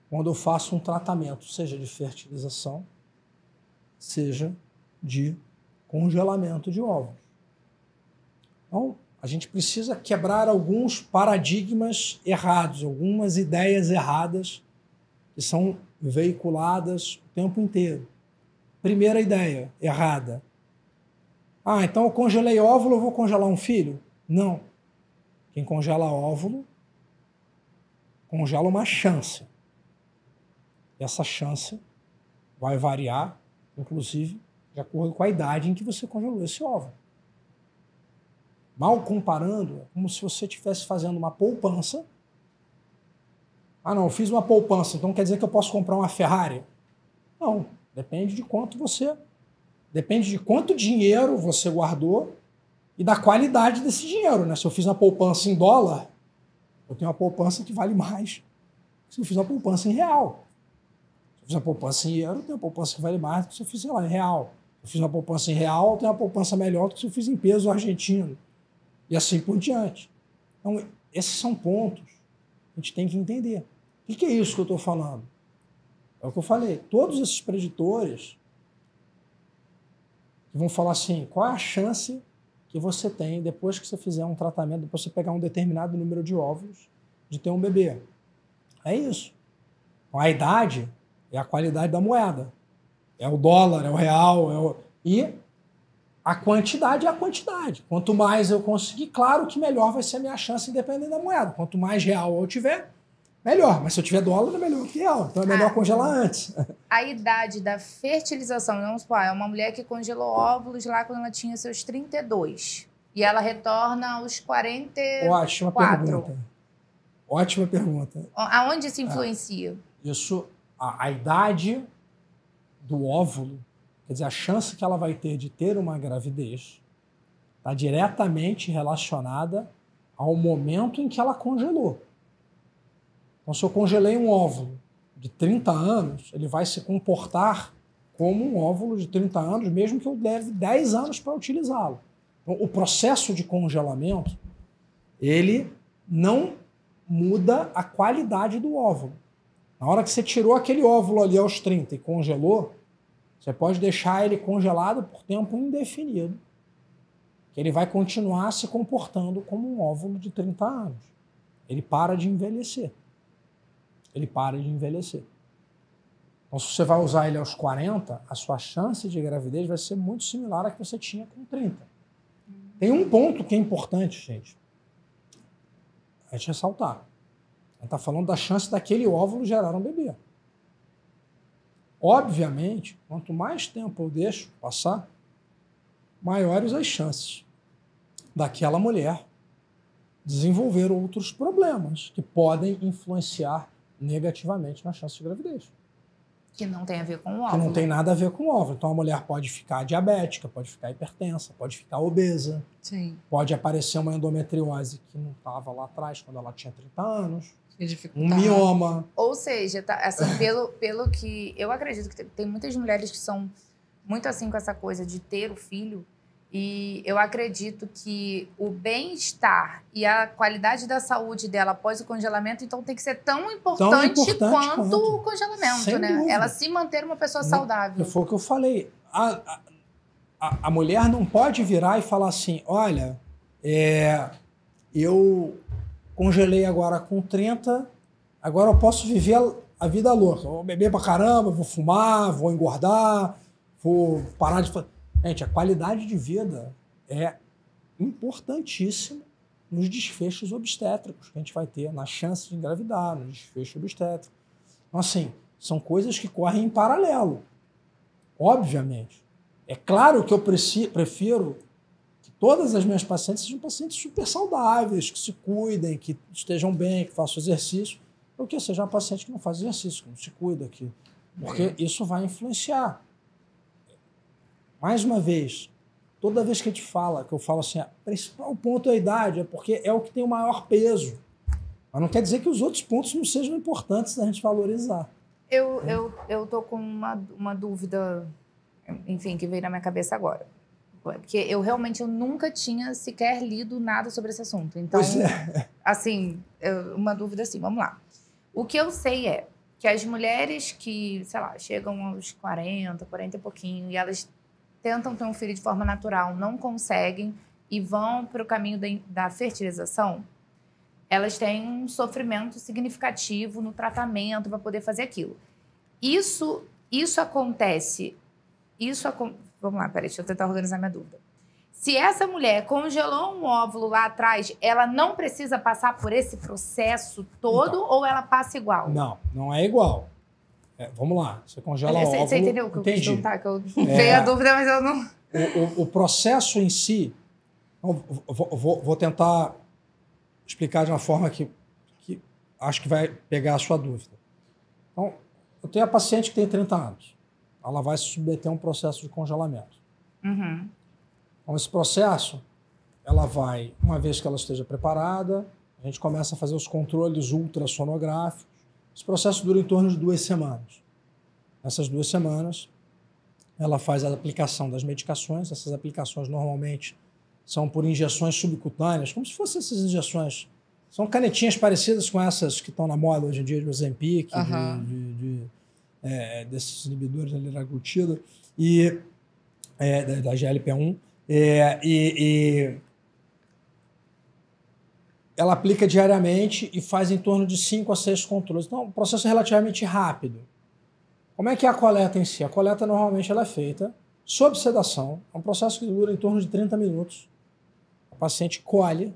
Quando eu faço um tratamento, seja de fertilização, seja de congelamento de óvulos. Então, a gente precisa quebrar alguns paradigmas errados, algumas ideias erradas que são veiculadas o tempo inteiro. Primeira ideia errada. Ah, então eu congelei óvulo, eu vou congelar um filho? Não. Quem congela óvulo, congela uma chance. Essa chance vai variar, inclusive, de acordo com a idade em que você congelou esse óvulo. Mal comparando, é como se você estivesse fazendo uma poupança. Ah, não, eu fiz uma poupança, então quer dizer que eu posso comprar uma Ferrari? Não, depende de quanto dinheiro você guardou e da qualidade desse dinheiro, né? Se eu fiz uma poupança em dólar, eu tenho uma poupança que vale mais se eu fiz uma poupança em real. Se eu fiz uma poupança em euro, eu tenho uma poupança que vale mais do que se eu fiz, sei lá, em real. Se eu fiz uma poupança em real, eu tenho uma poupança melhor do que se eu fiz em peso argentino. E assim por diante. Então, esses são pontos que a gente tem que entender. O que é isso que eu estou falando? É o que eu falei. Todos esses preditores que vão falar assim, qual é a chance que você tem, depois que você fizer um tratamento, depois que você pegar um determinado número de óvulos, de ter um bebê. É isso. Então, a idade é a qualidade da moeda. É o dólar, é o real, e a quantidade é a quantidade. Quanto mais eu conseguir, claro que melhor vai ser a minha chance independente da moeda. Quanto mais real eu tiver, melhor. Mas se eu tiver dólar, é melhor que real. Então é melhor congelar antes. A idade da fertilização, vamos supor, é uma mulher que congelou óvulos lá quando ela tinha seus 32. E ela retorna aos 44. Ótima pergunta. Ótima pergunta. Aonde isso influencia? Isso, a idade do óvulo, quer dizer, a chance que ela vai ter de ter uma gravidez está diretamente relacionada ao momento em que ela congelou. Então, se eu congelei um óvulo de 30 anos, ele vai se comportar como um óvulo de 30 anos, mesmo que eu leve 10 anos para utilizá-lo. Então, o processo de congelamento, ele não muda a qualidade do óvulo. Na hora que você tirou aquele óvulo ali aos 30 e congelou, você pode deixar ele congelado por tempo indefinido, que ele vai continuar se comportando como um óvulo de 30 anos. Ele para de envelhecer. Ele para de envelhecer. Então, se você vai usar ele aos 40, a sua chance de gravidez vai ser muito similar à que você tinha com 30. Tem um ponto que é importante, gente. A gente ressaltar. A gente está falando da chance daquele óvulo gerar um bebê. Obviamente, quanto mais tempo eu deixo passar, maiores as chances daquela mulher desenvolver outros problemas que podem influenciar negativamente na chance de gravidez. Que não tem a ver com o óvulo. Que não tem nada a ver com o óvulo. Então a mulher pode ficar diabética, pode ficar hipertensa, pode ficar obesa, Sim. pode aparecer uma endometriose que não estava lá atrás, quando ela tinha 30 anos, um Tá. mioma. Ou seja, tá, assim, pelo que eu acredito que tem muitas mulheres que são muito assim com essa coisa de ter o filho, e eu acredito que o bem-estar e a qualidade da saúde dela após o congelamento, então, tem que ser tão importante quanto o congelamento, Sem né? dúvida. Ela se manter uma pessoa saudável. Foi o que eu falei. A mulher não pode virar e falar assim, olha, eu congelei agora com 30, agora eu posso viver a vida louca. Vou beber pra caramba, vou fumar, vou engordar, vou parar de fazer... Gente, a qualidade de vida é importantíssima nos desfechos obstétricos que a gente vai ter, na chance de engravidar, no desfecho obstétrico. Então, assim, são coisas que correm em paralelo, obviamente. É claro que eu prefiro que todas as minhas pacientes sejam pacientes super saudáveis, que se cuidem, que estejam bem, que façam exercício, do que seja uma paciente que não faz exercício, que não se cuida, porque isso vai influenciar. Mais uma vez, toda vez que a gente fala, que eu falo assim, o principal ponto é a idade, é porque é o que tem o maior peso. Mas não quer dizer que os outros pontos não sejam importantes da gente valorizar. Eu tô com uma dúvida, enfim, que veio na minha cabeça agora. Porque eu nunca tinha sequer lido nada sobre esse assunto. Então, Pois é. assim, uma dúvida assim, vamos lá. O que eu sei é que as mulheres que, sei lá, chegam aos 40 e pouquinho, e elas tentam ter um filho de forma natural, não conseguem e vão para o caminho da fertilização, elas têm um sofrimento significativo no tratamento para poder fazer aquilo. Isso acontece... Vamos lá, peraí, deixa eu tentar organizar minha dúvida. Se essa mulher congelou um óvulo lá atrás, ela não precisa passar por esse processo todo, então, ou ela passa igual? Não, não é igual. Vamos lá, você congela o óvulo... Você entendeu o que eu quis perguntar? Que eu veio a dúvida, mas eu não... O processo em si... Vou tentar explicar de uma forma que acho que vai pegar a sua dúvida. Então, eu tenho a paciente que tem 30 anos. Ela vai se submeter a um processo de congelamento. Uhum. Então, esse processo, ela vai, uma vez que ela esteja preparada, a gente começa a fazer os controles ultrassonográficos. Esse processo dura em torno de 2 semanas. Nessas 2 semanas, ela faz a aplicação das medicações. Essas aplicações, normalmente, são por injeções subcutâneas, como se fossem essas injeções. São canetinhas parecidas com essas que estão na moda hoje em dia, de Ozempic, desses inibidores da liraglutida, e da GLP-1. Ela aplica diariamente e faz em torno de 5 a 6 controles. Então, o processo é relativamente rápido. Como é que é a coleta em si? A coleta, normalmente, ela é feita sob sedação. É um processo que dura em torno de 30 minutos. O paciente colhe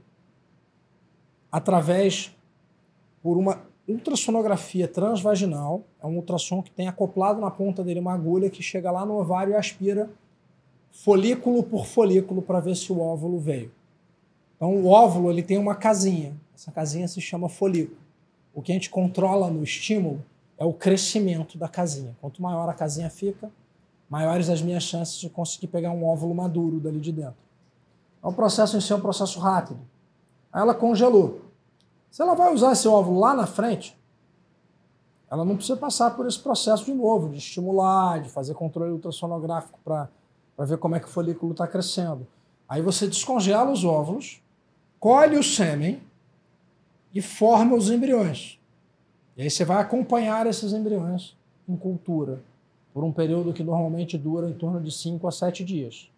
por uma ultrassonografia transvaginal. É um ultrassom que tem acoplado na ponta dele uma agulha que chega lá no ovário e aspira folículo por folículo para ver se o óvulo veio. Então, o óvulo ele tem uma casinha. Essa casinha se chama folículo. O que a gente controla no estímulo é o crescimento da casinha. Quanto maior a casinha fica, maiores as minhas chances de conseguir pegar um óvulo maduro dali de dentro. Então, o processo em si é um processo rápido. Aí ela congelou. Se ela vai usar esse óvulo lá na frente, ela não precisa passar por esse processo de novo, de estimular, de fazer controle ultrassonográfico para ver como é que o folículo está crescendo. Aí você descongela os óvulos, colhe o sêmen e forma os embriões. E aí você vai acompanhar esses embriões em cultura por um período que normalmente dura em torno de 5 a 7 dias.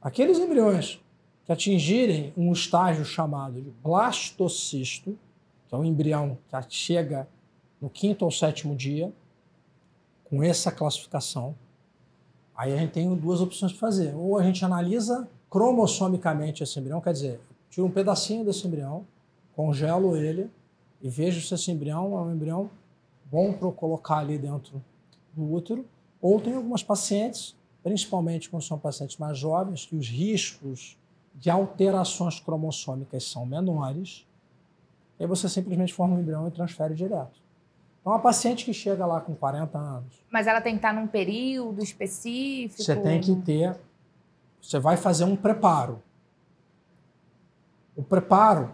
Aqueles embriões que atingirem um estágio chamado de blastocisto, que é um embrião que chega no 5º ou 7º dia, com essa classificação, aí a gente tem duas opções para fazer. Ou a gente analisa cromossomicamente esse embrião, quer dizer, tiro um pedacinho desse embrião, congelo ele e vejo se esse embrião é um embrião bom para eu colocar ali dentro do útero. Ou tem algumas pacientes, principalmente quando são pacientes mais jovens, que os riscos de alterações cromossômicas são menores, e aí você simplesmente forma um embrião e transfere direto. Então, uma paciente que chega lá com 40 anos... Mas ela tem que estar num período específico? Você tem que ter... Você vai fazer um preparo. O preparo,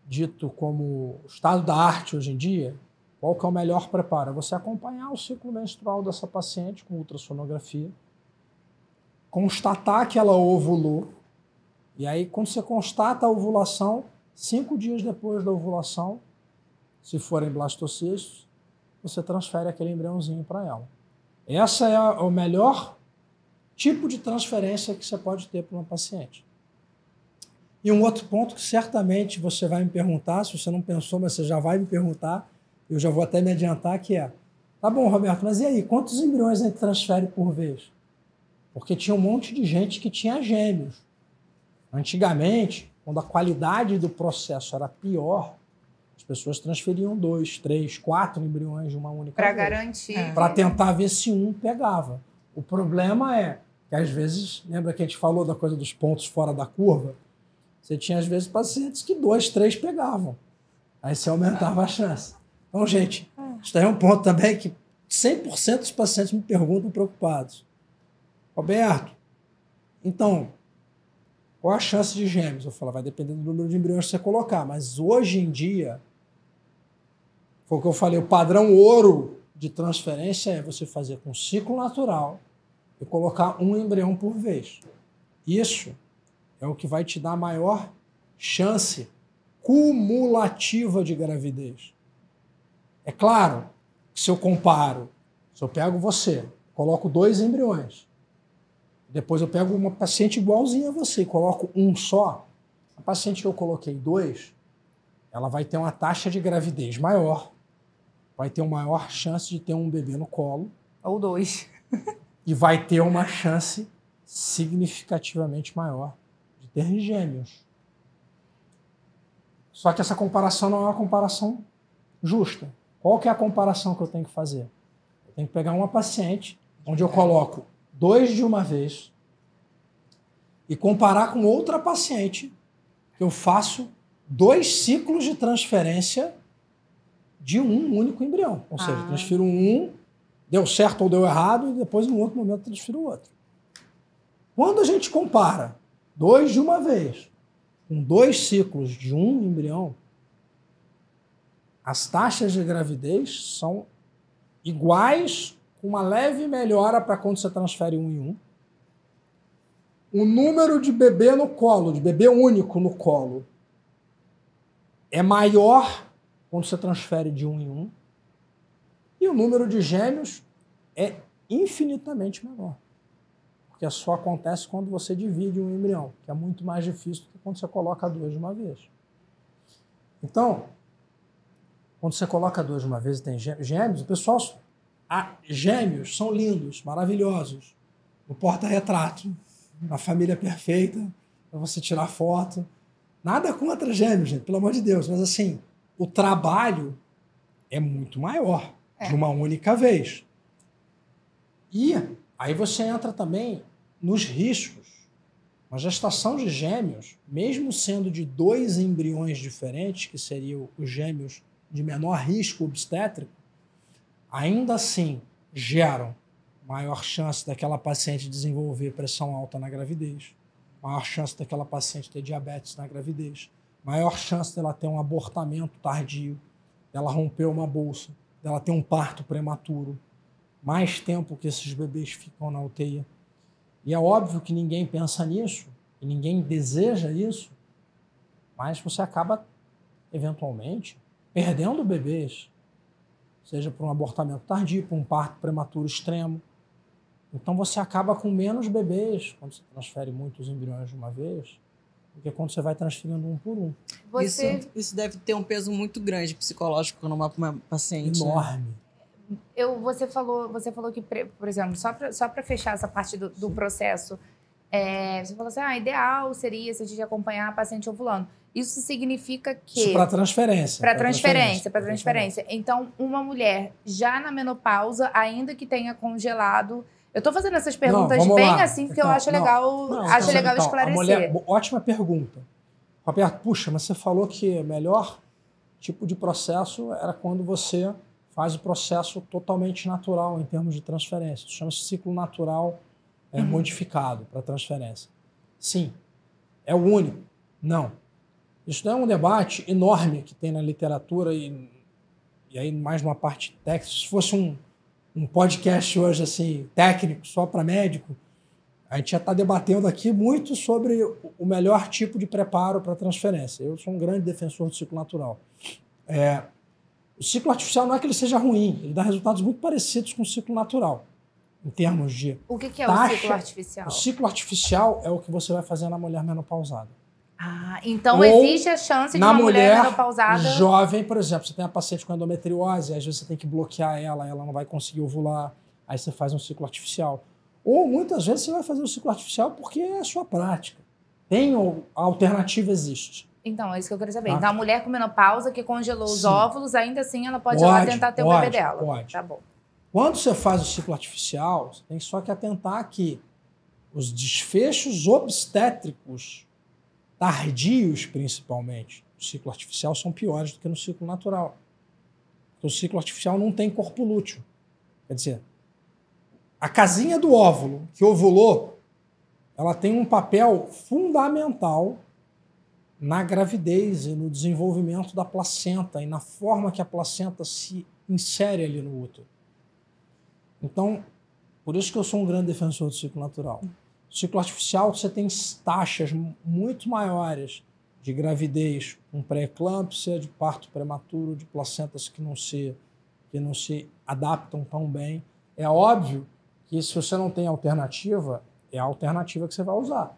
dito como o estado da arte hoje em dia, qual que é o melhor preparo? É você acompanhar o ciclo menstrual dessa paciente com ultrassonografia, constatar que ela ovulou, e aí quando você constata a ovulação, 5 dias depois da ovulação, se forem blastocistos, você transfere aquele embriãozinho para ela. Essa é o melhor tipo de transferência que você pode ter para uma paciente. E um outro ponto que certamente você vai me perguntar, se você não pensou, mas você já vai me perguntar, eu já vou até me adiantar, que é, tá bom, Roberto, mas e aí, quantos embriões a gente transfere por vez? Porque tinha um monte de gente que tinha gêmeos. Antigamente, quando a qualidade do processo era pior, as pessoas transferiam 2, 3, 4 embriões de uma única vez. Para garantir. Para tentar ver se um pegava. O problema é que, às vezes, lembra que a gente falou da coisa dos pontos fora da curva? Você tinha, às vezes, pacientes que 2, 3 pegavam. Aí você aumentava a chance. Então, gente, isso daí é um ponto também que 100% dos pacientes me perguntam preocupados. Roberto, então, qual a chance de gêmeos? Eu falo, vai depender do número de embriões que você colocar. Mas hoje em dia, foi o que eu falei, o padrão ouro de transferência é você fazer com ciclo natural e colocar um embrião por vez. Isso é o que vai te dar a maior chance cumulativa de gravidez. É claro que se eu comparo, se eu pego você, coloco 2 embriões, depois eu pego uma paciente igualzinha a você e coloco um só, a paciente que eu coloquei 2, ela vai ter uma taxa de gravidez maior, vai ter uma maior chance de ter um bebê no colo. Ou 2. E vai ter uma chance significativamente maior de ter gêmeos. Só que essa comparação não é uma comparação justa. Qual que é a comparação que eu tenho que fazer? Eu tenho que pegar uma paciente onde eu coloco 2 de uma vez e comparar com outra paciente que eu faço 2 ciclos de transferência de um único embrião. Ou seja, transfiro um, deu certo ou deu errado, e depois, em outro momento, transfiro o outro. Quando a gente compara 2 de uma vez com 2 ciclos de um embrião, as taxas de gravidez são iguais, com uma leve melhora para quando você transfere um em um. O número de bebê no colo, de bebê único no colo, é maior quando você transfere de um em um. E o número de gêmeos é infinitamente menor. Porque só acontece quando você divide um embrião, que é muito mais difícil do que quando você coloca 2 de uma vez. Então, quando você coloca 2 de uma vez e tem gêmeos, o pessoal... gêmeos são lindos, maravilhosos. No porta-retrato, na família perfeita, para você tirar foto. Nada contra gêmeos, gente, pelo amor de Deus. Mas, assim, o trabalho é muito maior de uma única vez. E aí você entra também nos riscos. A gestação de gêmeos, mesmo sendo de 2 embriões diferentes, que seriam os gêmeos de menor risco obstétrico, ainda assim geram maior chance daquela paciente desenvolver pressão alta na gravidez, maior chance daquela paciente ter diabetes na gravidez, maior chance dela ter um abortamento tardio, dela romper uma bolsa, dela ter um parto prematuro, mais tempo que esses bebês ficam na UTI. E é óbvio que ninguém pensa nisso, e ninguém deseja isso, mas você acaba, eventualmente, perdendo bebês, seja por um abortamento tardio, por um parto prematuro extremo. Então você acaba com menos bebês quando você transfere muitos embriões de uma vez, do que quando você vai transferindo um por um. Isso deve ter um peso muito grande psicológico numa paciente. Enorme. Né? Você falou que, por exemplo, só para fechar essa parte do processo, você falou assim, ideal seria se a gente acompanhar a paciente ovulando. Isso significa que... Isso para transferência. Para transferência. Então, uma mulher já na menopausa, ainda que tenha congelado... Eu estou fazendo essas perguntas bem lá. Assim, porque eu acho legal, legal esclarecer. Mulher, ótima pergunta. Roberto, puxa, mas você falou que o melhor tipo de processo era quando você faz o processo totalmente natural em termos de transferência. Isso chama-se ciclo natural modificado para transferência. Sim. É o único? Não. Isso é um debate enorme que tem na literatura e aí mais numa parte técnica. Se fosse um podcast hoje assim técnico só para médico, a gente já está debatendo aqui muito sobre o melhor tipo de preparo para transferência. Eu sou um grande defensor do ciclo natural. O ciclo artificial não é que ele seja ruim, ele dá resultados muito parecidos com o ciclo natural, em termos de O que é o ciclo artificial? O ciclo artificial é o que você vai fazer na mulher menopausada. Então existe a chance de uma mulher menopausada... jovem, por exemplo, você tem a paciente com endometriose, às vezes você tem que bloquear ela não vai conseguir ovular, aí você faz um ciclo artificial. Ou muitas vezes você vai fazer o ciclo artificial porque é a sua prática. A alternativa existe. Então, é isso que eu queria saber. Então, a mulher com menopausa que congelou os óvulos, ainda assim ela pode ir lá tentar ter o bebê dela. Pode. Tá bom. Quando você faz o ciclo artificial, você tem só que atentar que os desfechos obstétricos tardios, principalmente, no ciclo artificial são piores do que no ciclo natural. Porque o ciclo artificial não tem corpo lúteo. Quer dizer, a casinha do óvulo que ovulou, ela tem um papel fundamental na gravidez e no desenvolvimento da placenta e na forma que a placenta se insere ali no útero. Então, por isso que eu sou um grande defensor do ciclo natural. No ciclo artificial, você tem taxas muito maiores de gravidez com pré-eclâmpsia, de parto prematuro, de placentas que não se adaptam tão bem. É óbvio que se você não tem alternativa, é a alternativa que você vai usar.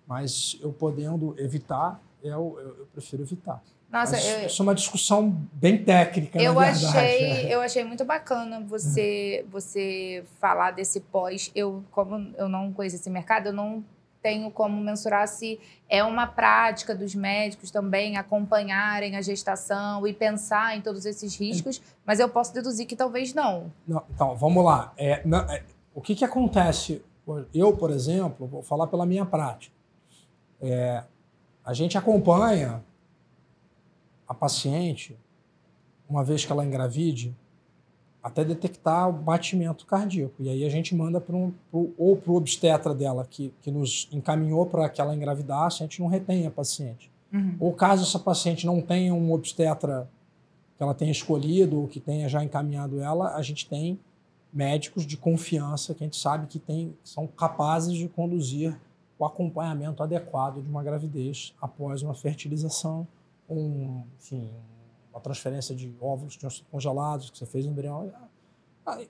Mas eu podendo evitar, eu prefiro evitar. Nossa, isso é uma discussão bem técnica, na verdade. Eu achei muito bacana você falar desse pós. Como eu não conheço esse mercado, eu não tenho como mensurar se é uma prática dos médicos também acompanharem a gestação e pensar em todos esses riscos, mas eu posso deduzir que talvez não. Então, vamos lá. O que acontece? Eu, por exemplo, vou falar pela minha prática. A gente acompanha a paciente, uma vez que ela engravide, até detectar o batimento cardíaco. E aí a gente manda ou para o obstetra dela, que nos encaminhou para que ela engravidasse, a gente não retém a paciente. Ou caso essa paciente não tenha um obstetra que ela tenha escolhido ou que tenha já encaminhado ela, a gente tem médicos de confiança que a gente sabe que são capazes de conduzir o acompanhamento adequado de uma gravidez após uma fertilização, uma transferência de óvulos que tinham sido congelados, que você fez embrião,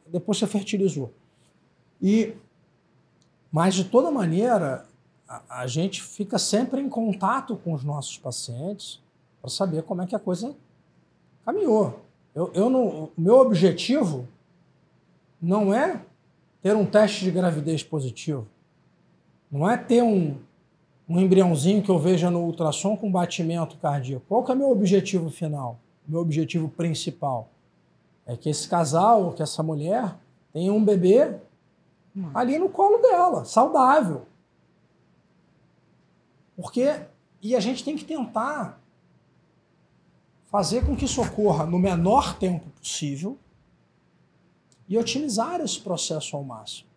depois você fertilizou. Mas, de toda maneira, a gente fica sempre em contato com os nossos pacientes para saber como é que a coisa caminhou. O meu objetivo não é ter um teste de gravidez positivo, não é ter um embriãozinho que eu veja no ultrassom com batimento cardíaco. Qual que é o meu objetivo final? O meu objetivo principal é que esse casal, que essa mulher, tenha um bebê ali no colo dela, saudável. E a gente tem que tentar fazer com que isso ocorra no menor tempo possível e otimizar esse processo ao máximo.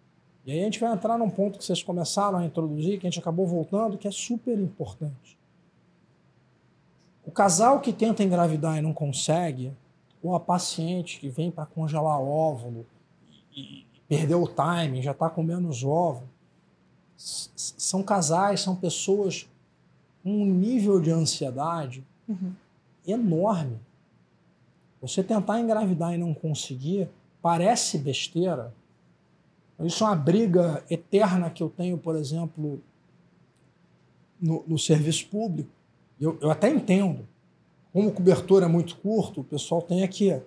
E aí a gente vai entrar num ponto que vocês começaram a introduzir, que a gente acabou voltando, que é super importante. O casal que tenta engravidar e não consegue, ou a paciente que vem para congelar óvulo e perdeu o timing, já está com menos óvulo, são casais, são pessoas com um nível de ansiedade enorme. Você tentar engravidar e não conseguir parece besteira. Isso é uma briga eterna que eu tenho, por exemplo, no serviço público. Eu até entendo. Como o cobertor é muito curto, o pessoal tem que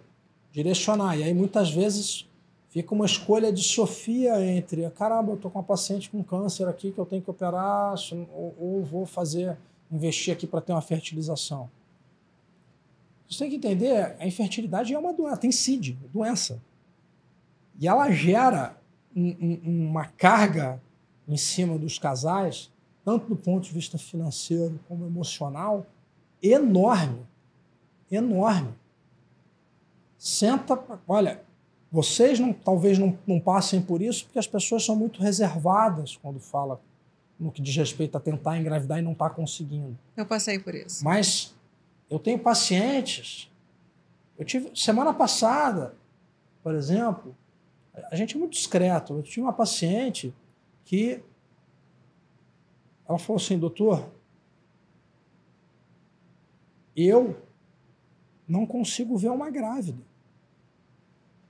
direcionar. E aí, muitas vezes, fica uma escolha de sofia entre caramba, eu estou com uma paciente com câncer aqui que eu tenho que operar, ou vou investir aqui para ter uma fertilização. Você tem que entender, a infertilidade é uma doença, tem CID, doença. E ela gera uma carga em cima dos casais, tanto do ponto de vista financeiro como emocional, enorme. Enorme. Olha, vocês talvez não passem por isso, porque as pessoas são muito reservadas quando falam no que diz respeito a tentar engravidar e não estar conseguindo. Eu passei por isso. Mas eu tenho pacientes. Eu tive semana passada, por exemplo, a gente é muito discreto. Eu tive uma paciente que ela falou assim, doutor, eu não consigo ver uma grávida.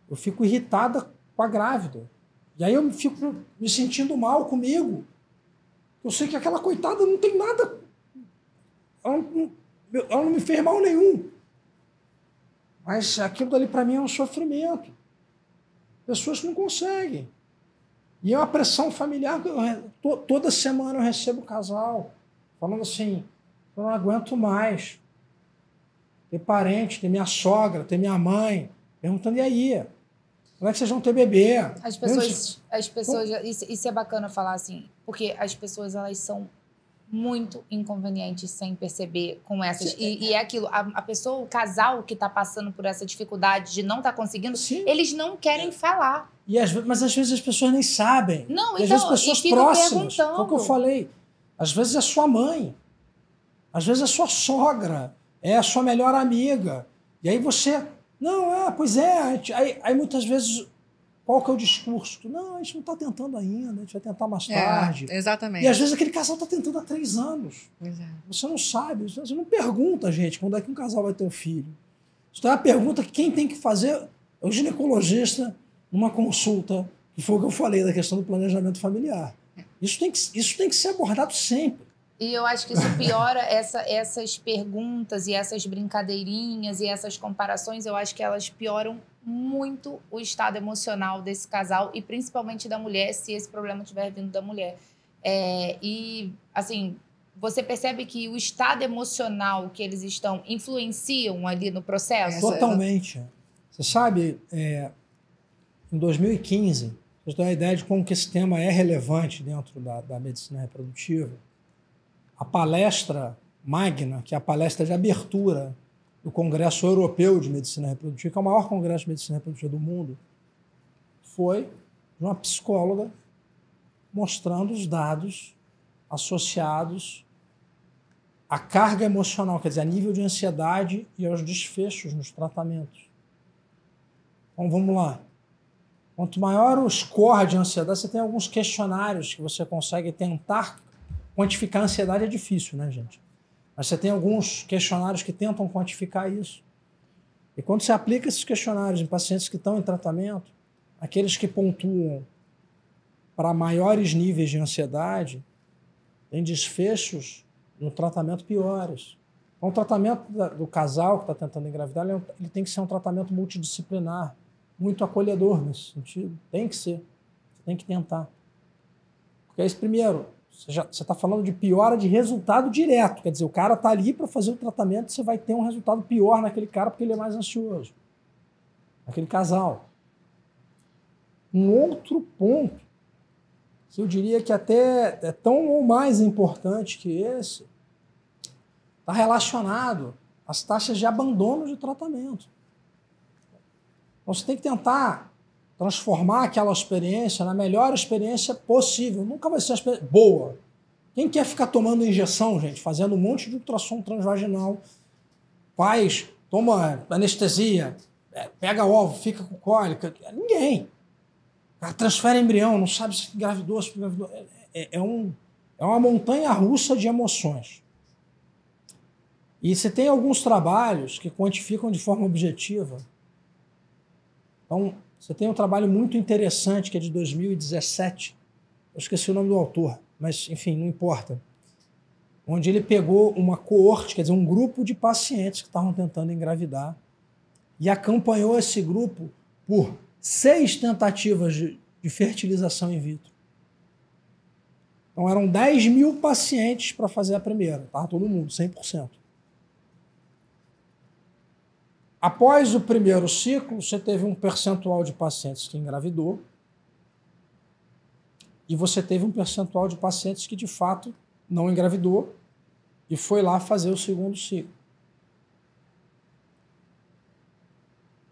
Eu fico irritada com a grávida. E aí eu fico me sentindo mal comigo. Eu sei que aquela coitada não tem nada. Ela não me fez mal nenhum. Mas aquilo dali para mim é um sofrimento. Pessoas não conseguem. E é uma pressão familiar. Toda semana eu recebo casal falando assim, eu não aguento mais. Ter parente, ter minha sogra, ter minha mãe, perguntando, e aí? Como é que vocês vão ter bebê? As pessoas, isso é bacana falar assim, porque as pessoas, elas são muito inconvenientes sem perceber com essas. E é aquilo, a pessoa, o casal que está passando por essa dificuldade de não estar conseguindo, eles não querem falar. Mas às vezes as pessoas nem sabem. Não, e então, às vezes pessoas próximas. Foi o que eu falei. Às vezes é sua mãe. Às vezes é sua sogra. É a sua melhor amiga. E aí você... Não, pois é. Aí muitas vezes, qual que é o discurso? Não, a gente não está tentando ainda, a gente vai tentar mais tarde. Exatamente. E às vezes aquele casal está tentando há 3 anos. Exato. Você não sabe, você não pergunta, gente, quando é que um casal vai ter um filho. Isso é uma pergunta que quem tem que fazer é o ginecologista numa consulta, que foi o que eu falei da questão do planejamento familiar. Isso tem que ser abordado sempre. E eu acho que isso piora essas perguntas e essas brincadeirinhas e essas comparações, eu acho que elas pioram muito o estado emocional desse casal e principalmente da mulher, se esse problema estiver vindo da mulher. E, assim, você percebe que o estado emocional que eles estão influenciam ali no processo? Totalmente. Você sabe, em 2015, você tem uma ideia de como que esse tema é relevante dentro da medicina reprodutiva. A palestra magna, que é a palestra de abertura do Congresso Europeu de Medicina Reprodutiva, que é o maior congresso de medicina reprodutiva do mundo, foi de uma psicóloga mostrando os dados associados à carga emocional, quer dizer, a nível de ansiedade e aos desfechos nos tratamentos. Então, vamos lá. Quanto maior o score de ansiedade, você tem alguns questionários que você consegue tentar quantificar a ansiedade. É difícil, né, gente? Mas você tem alguns questionários que tentam quantificar isso. E quando você aplica esses questionários em pacientes que estão em tratamento, aqueles que pontuam para maiores níveis de ansiedade, têm desfechos no tratamento piores. Então, o tratamento do casal que está tentando engravidar, ele tem que ser um tratamento multidisciplinar, muito acolhedor nesse sentido. Tem que ser. Você tem que tentar. Porque isso, primeiro, você está falando de piora de resultado direto. Quer dizer, o cara está ali para fazer o tratamento e você vai ter um resultado pior naquele cara porque ele é mais ansioso. Naquele casal. Um outro ponto, que eu diria que até é tão ou mais importante que esse, está relacionado às taxas de abandono de tratamento. Então, você tem que tentar transformar aquela experiência na melhor experiência possível. Nunca vai ser uma experiência boa. Quem quer ficar tomando injeção, gente, fazendo um monte de ultrassom transvaginal, toma anestesia, pega ovo, fica com cólica. Ninguém. Transfere embrião, não sabe se engravidou, se engravidou. É uma montanha russa de emoções. E você tem alguns trabalhos que quantificam de forma objetiva. Então, você tem um trabalho muito interessante que é de 2017. Eu esqueci o nome do autor, mas, enfim, não importa. Onde ele pegou uma coorte, quer dizer, um grupo de pacientes que estavam tentando engravidar e acompanhou esse grupo por 6 tentativas de fertilização in vitro. Então, eram 10 mil pacientes para fazer a primeira. Estava todo mundo, 100%. Após o primeiro ciclo, você teve um percentual de pacientes que engravidou e você teve um percentual de pacientes que, de fato, não engravidou e foi lá fazer o segundo ciclo.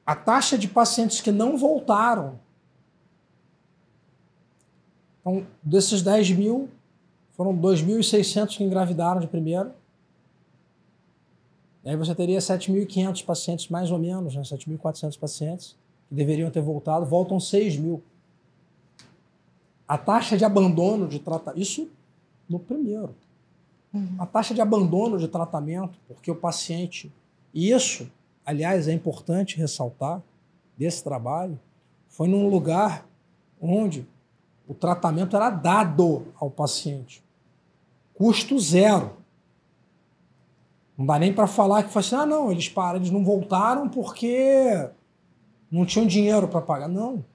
A taxa de pacientes que não voltaram, então, desses 10 mil, foram 2.600 que engravidaram de primeiro. E aí você teria 7.500 pacientes, mais ou menos, né? 7.400 pacientes que deveriam ter voltado, voltam 6.000. A taxa de abandono de tratamento, isso no primeiro. A taxa de abandono de tratamento, porque o paciente, e isso, aliás, é importante ressaltar desse trabalho, foi num lugar onde o tratamento era dado ao paciente. Custo zero. Não dá nem para falar que foi assim, não, eles não voltaram porque não tinham dinheiro para pagar. Não.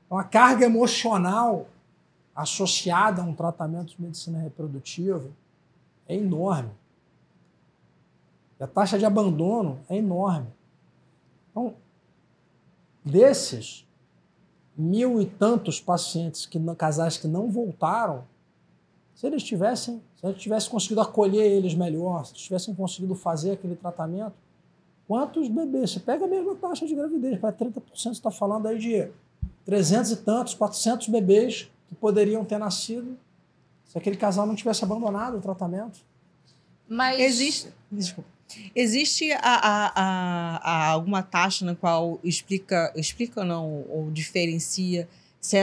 Então, a carga emocional associada a um tratamento de medicina reprodutiva é enorme. E a taxa de abandono é enorme. Então, desses 1.000 e tantos pacientes, casais que não voltaram, se a gente tivesse conseguido acolher eles melhor, se tivessem conseguido fazer aquele tratamento, quantos bebês? Você pega a mesma taxa de gravidez, para 30%, você está falando aí de 300 e tantos, 400 bebês que poderiam ter nascido se aquele casal não tivesse abandonado o tratamento. Mas Existe alguma taxa na qual explica ou diferencia se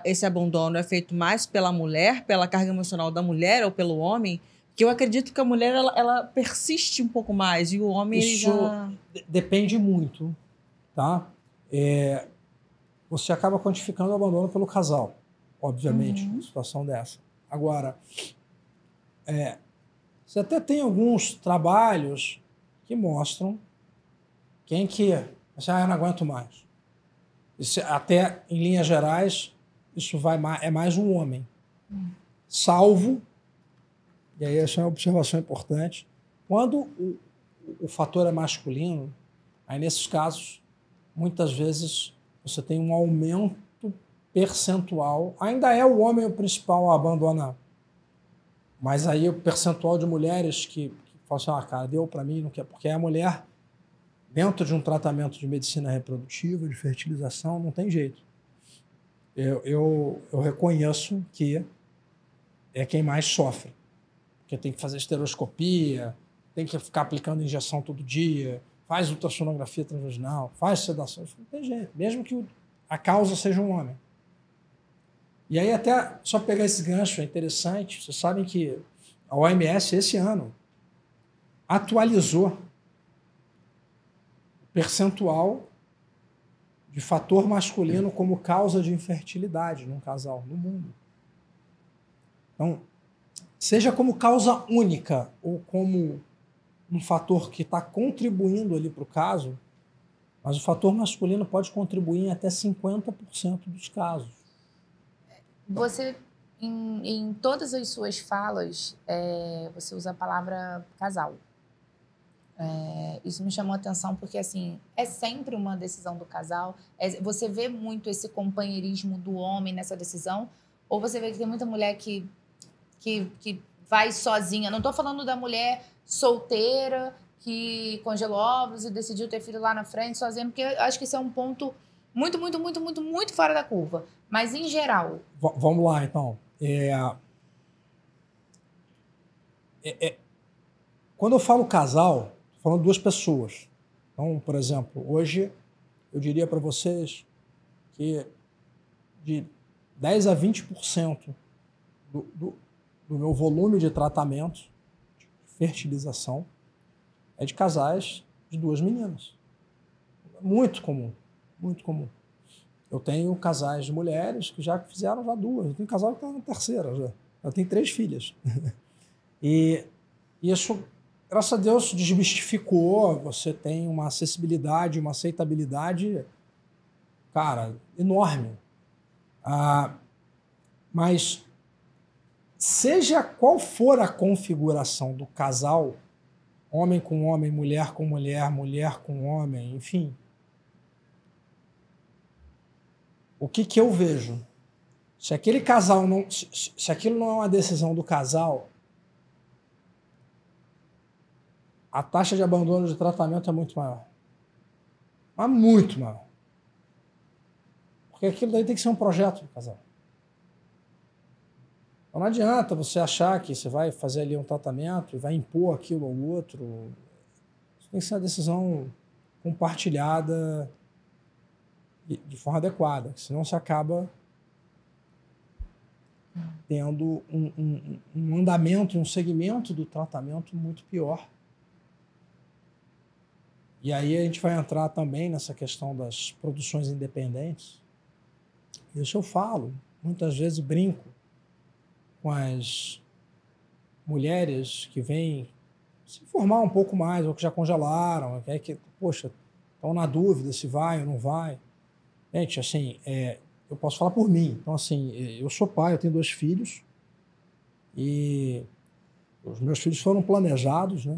esse abandono é feito mais pela mulher, pela carga emocional da mulher ou pelo homem? Porque eu acredito que a mulher ela persiste um pouco mais e o homem Isso depende muito, tá? Você acaba quantificando o abandono pelo casal, obviamente, numa situação dessa. Agora, você até tem alguns trabalhos que mostram quem que eu não aguento mais. Até, em linhas gerais, isso é mais um homem. Salvo, e aí essa é uma observação importante, quando o fator é masculino, aí nesses casos, muitas vezes, você tem um aumento percentual. Ainda é o homem o principal a abandonar. Mas aí o percentual de mulheres que falam assim, cara, deu para mim, não quer, porque a mulher, dentro de um tratamento de medicina reprodutiva, de fertilização, não tem jeito. Eu reconheço que é quem mais sofre. Porque tem que fazer esteroscopia, tem que ficar aplicando injeção todo dia, faz ultrassonografia transvaginal, faz sedação, não tem jeito, mesmo que a causa seja um homem. E aí até, só pegar esse gancho, é interessante, vocês sabem que a OMS, esse ano, atualizou o percentual de fator masculino como causa de infertilidade num casal, no mundo. Então, seja como causa única ou como um fator que está contribuindo ali para o caso, mas o fator masculino pode contribuir em até 50% dos casos. Você, em todas as suas falas, você usa a palavra casal. Isso me chamou a atenção porque, assim, é sempre uma decisão do casal. Você vê muito esse companheirismo do homem nessa decisão? Ou você vê que tem muita mulher que vai sozinha. Não tô falando da mulher solteira que congelou ovos e decidiu ter filho lá na frente sozinha, porque eu acho que isso é um ponto muito, muito, muito, muito, muito fora da curva. Mas, em geral... Vamos lá, então. Quando eu falo casal, tô falando duas pessoas. Então, por exemplo, hoje eu diria para vocês que de 10 a 20% do meu volume de tratamento de fertilização é de casais de duas meninas. Muito comum, muito comum. Eu tenho casais de mulheres que já fizeram já duas. Eu tenho casal que está na terceira já. Eu tenho 3 filhas. E isso, graças a Deus, desmistificou. Você tem uma acessibilidade, uma aceitabilidade, cara, enorme. Mas seja qual for a configuração do casal, homem com homem, mulher com mulher, mulher com homem, enfim, o que eu vejo? Se aquele casal não, se aquilo não é uma decisão do casal, a taxa de abandono de tratamento é muito maior. Mas muito maior. Porque aquilo daí tem que ser um projeto do casal. Então não adianta você achar que você vai fazer ali um tratamento e vai impor aquilo ao outro. Isso tem que ser uma decisão compartilhada de forma adequada, senão você acaba tendo um andamento, um segmento do tratamento muito pior. E aí a gente vai entrar também nessa questão das produções independentes. Isso eu falo, muitas vezes brinco com as mulheres que vêm se informar um pouco mais, ou que já congelaram, que, poxa, estão na dúvida se vai ou não vai. Gente, assim, eu posso falar por mim. Então, assim, eu sou pai, eu tenho 2 filhos e os meus filhos foram planejados, né?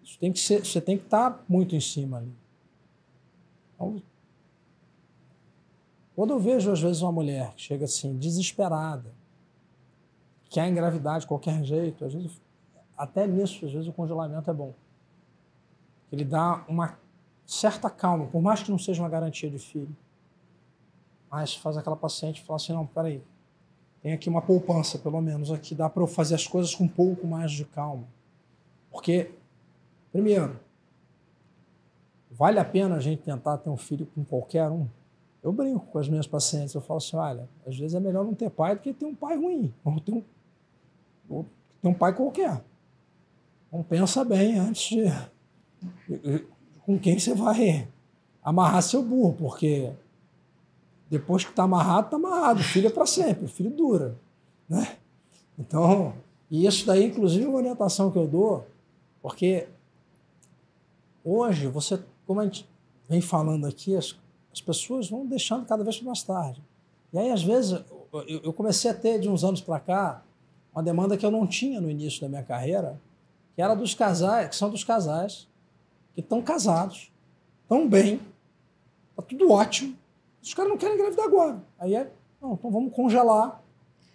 Isso tem que ser, você tem que estar muito em cima ali. Então, quando eu vejo, às vezes, uma mulher que chega assim, desesperada, quer engravidar de qualquer jeito, às vezes, até nisso, às vezes, o congelamento é bom. Ele dá uma certa calma, por mais que não seja uma garantia de filho. Mas faz aquela paciente falar assim, não, peraí, tem aqui uma poupança, pelo menos, aqui dá para eu fazer as coisas com um pouco mais de calma. Porque, primeiro, vale a pena a gente tentar ter um filho com qualquer um? Eu brinco com as minhas pacientes, eu falo assim, olha, às vezes é melhor não ter pai do que ter um pai ruim, ou ter um pai qualquer. Então pensa bem antes de com quem você vai amarrar seu burro, porque depois que está amarrado, o filho é para sempre, o filho dura, né? Então, e isso daí, inclusive, é uma orientação que eu dou, porque hoje, como a gente vem falando aqui, as pessoas vão deixando cada vez mais tarde. E aí, às vezes, eu comecei a ter, de uns anos para cá, uma demanda que eu não tinha no início da minha carreira, que era dos casais, que são dos casais que estão casados, estão bem, está tudo ótimo, os caras não querem engravidar agora. Aí não, então vamos congelar,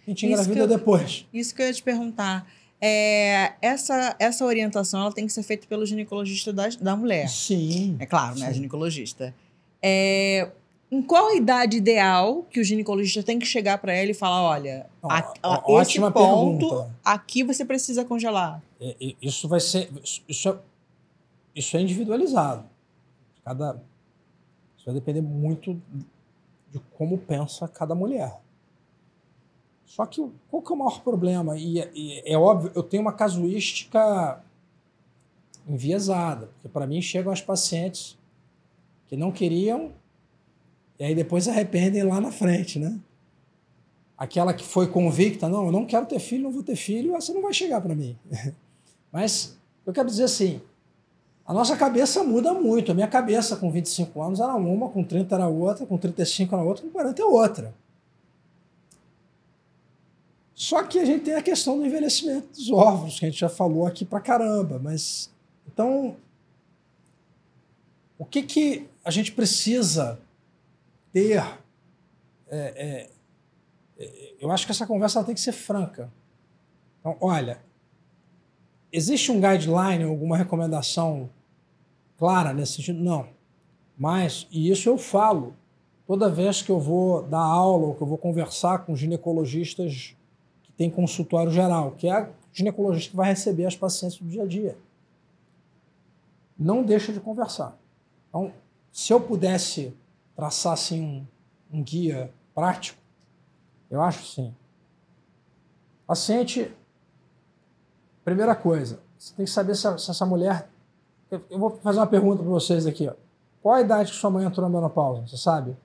a gente engravida depois. Isso que eu ia te perguntar. Essa orientação ela tem que ser feita pelo ginecologista da mulher. Sim. É claro, sim. Né? Ginecologista. Em qual a idade ideal que o ginecologista tem que chegar para ela e falar, olha, esse ponto, pergunta. Aqui você precisa congelar? Isso vai ser... Isso é individualizado. Isso vai depender muito de como pensa cada mulher. Só que qual que é o maior problema? E é óbvio, eu tenho uma casuística enviesada, porque para mim chegam as pacientes que não queriam e aí depois se arrependem lá na frente, né? Aquela que foi convicta, não, eu não quero ter filho, não vou ter filho, essa não vai chegar para mim. Mas eu quero dizer assim, a nossa cabeça muda muito. A minha cabeça com 25 anos era uma, com 30 era outra, com 35 era outra, com 40 é outra. Só que a gente tem a questão do envelhecimento dos órgãos, que a gente já falou aqui pra caramba. Mas, então, o que a gente precisa ter... eu acho que essa conversa ela tem que ser franca. Então, olha, existe um guideline, alguma recomendação clara nesse sentido? Não. Mas, e isso eu falo, toda vez que eu vou dar aula ou que eu vou conversar com ginecologistas que têm consultório geral, que é a ginecologista que vai receber as pacientes do dia a dia. Não deixa de conversar. Então, se eu pudesse traçar assim, um guia prático, eu acho sim. Paciente, primeira coisa, você tem que saber se essa mulher... Eu vou fazer uma pergunta para vocês aqui. Ó. Qual a idade que sua mãe entrou na menopausa? Você sabe?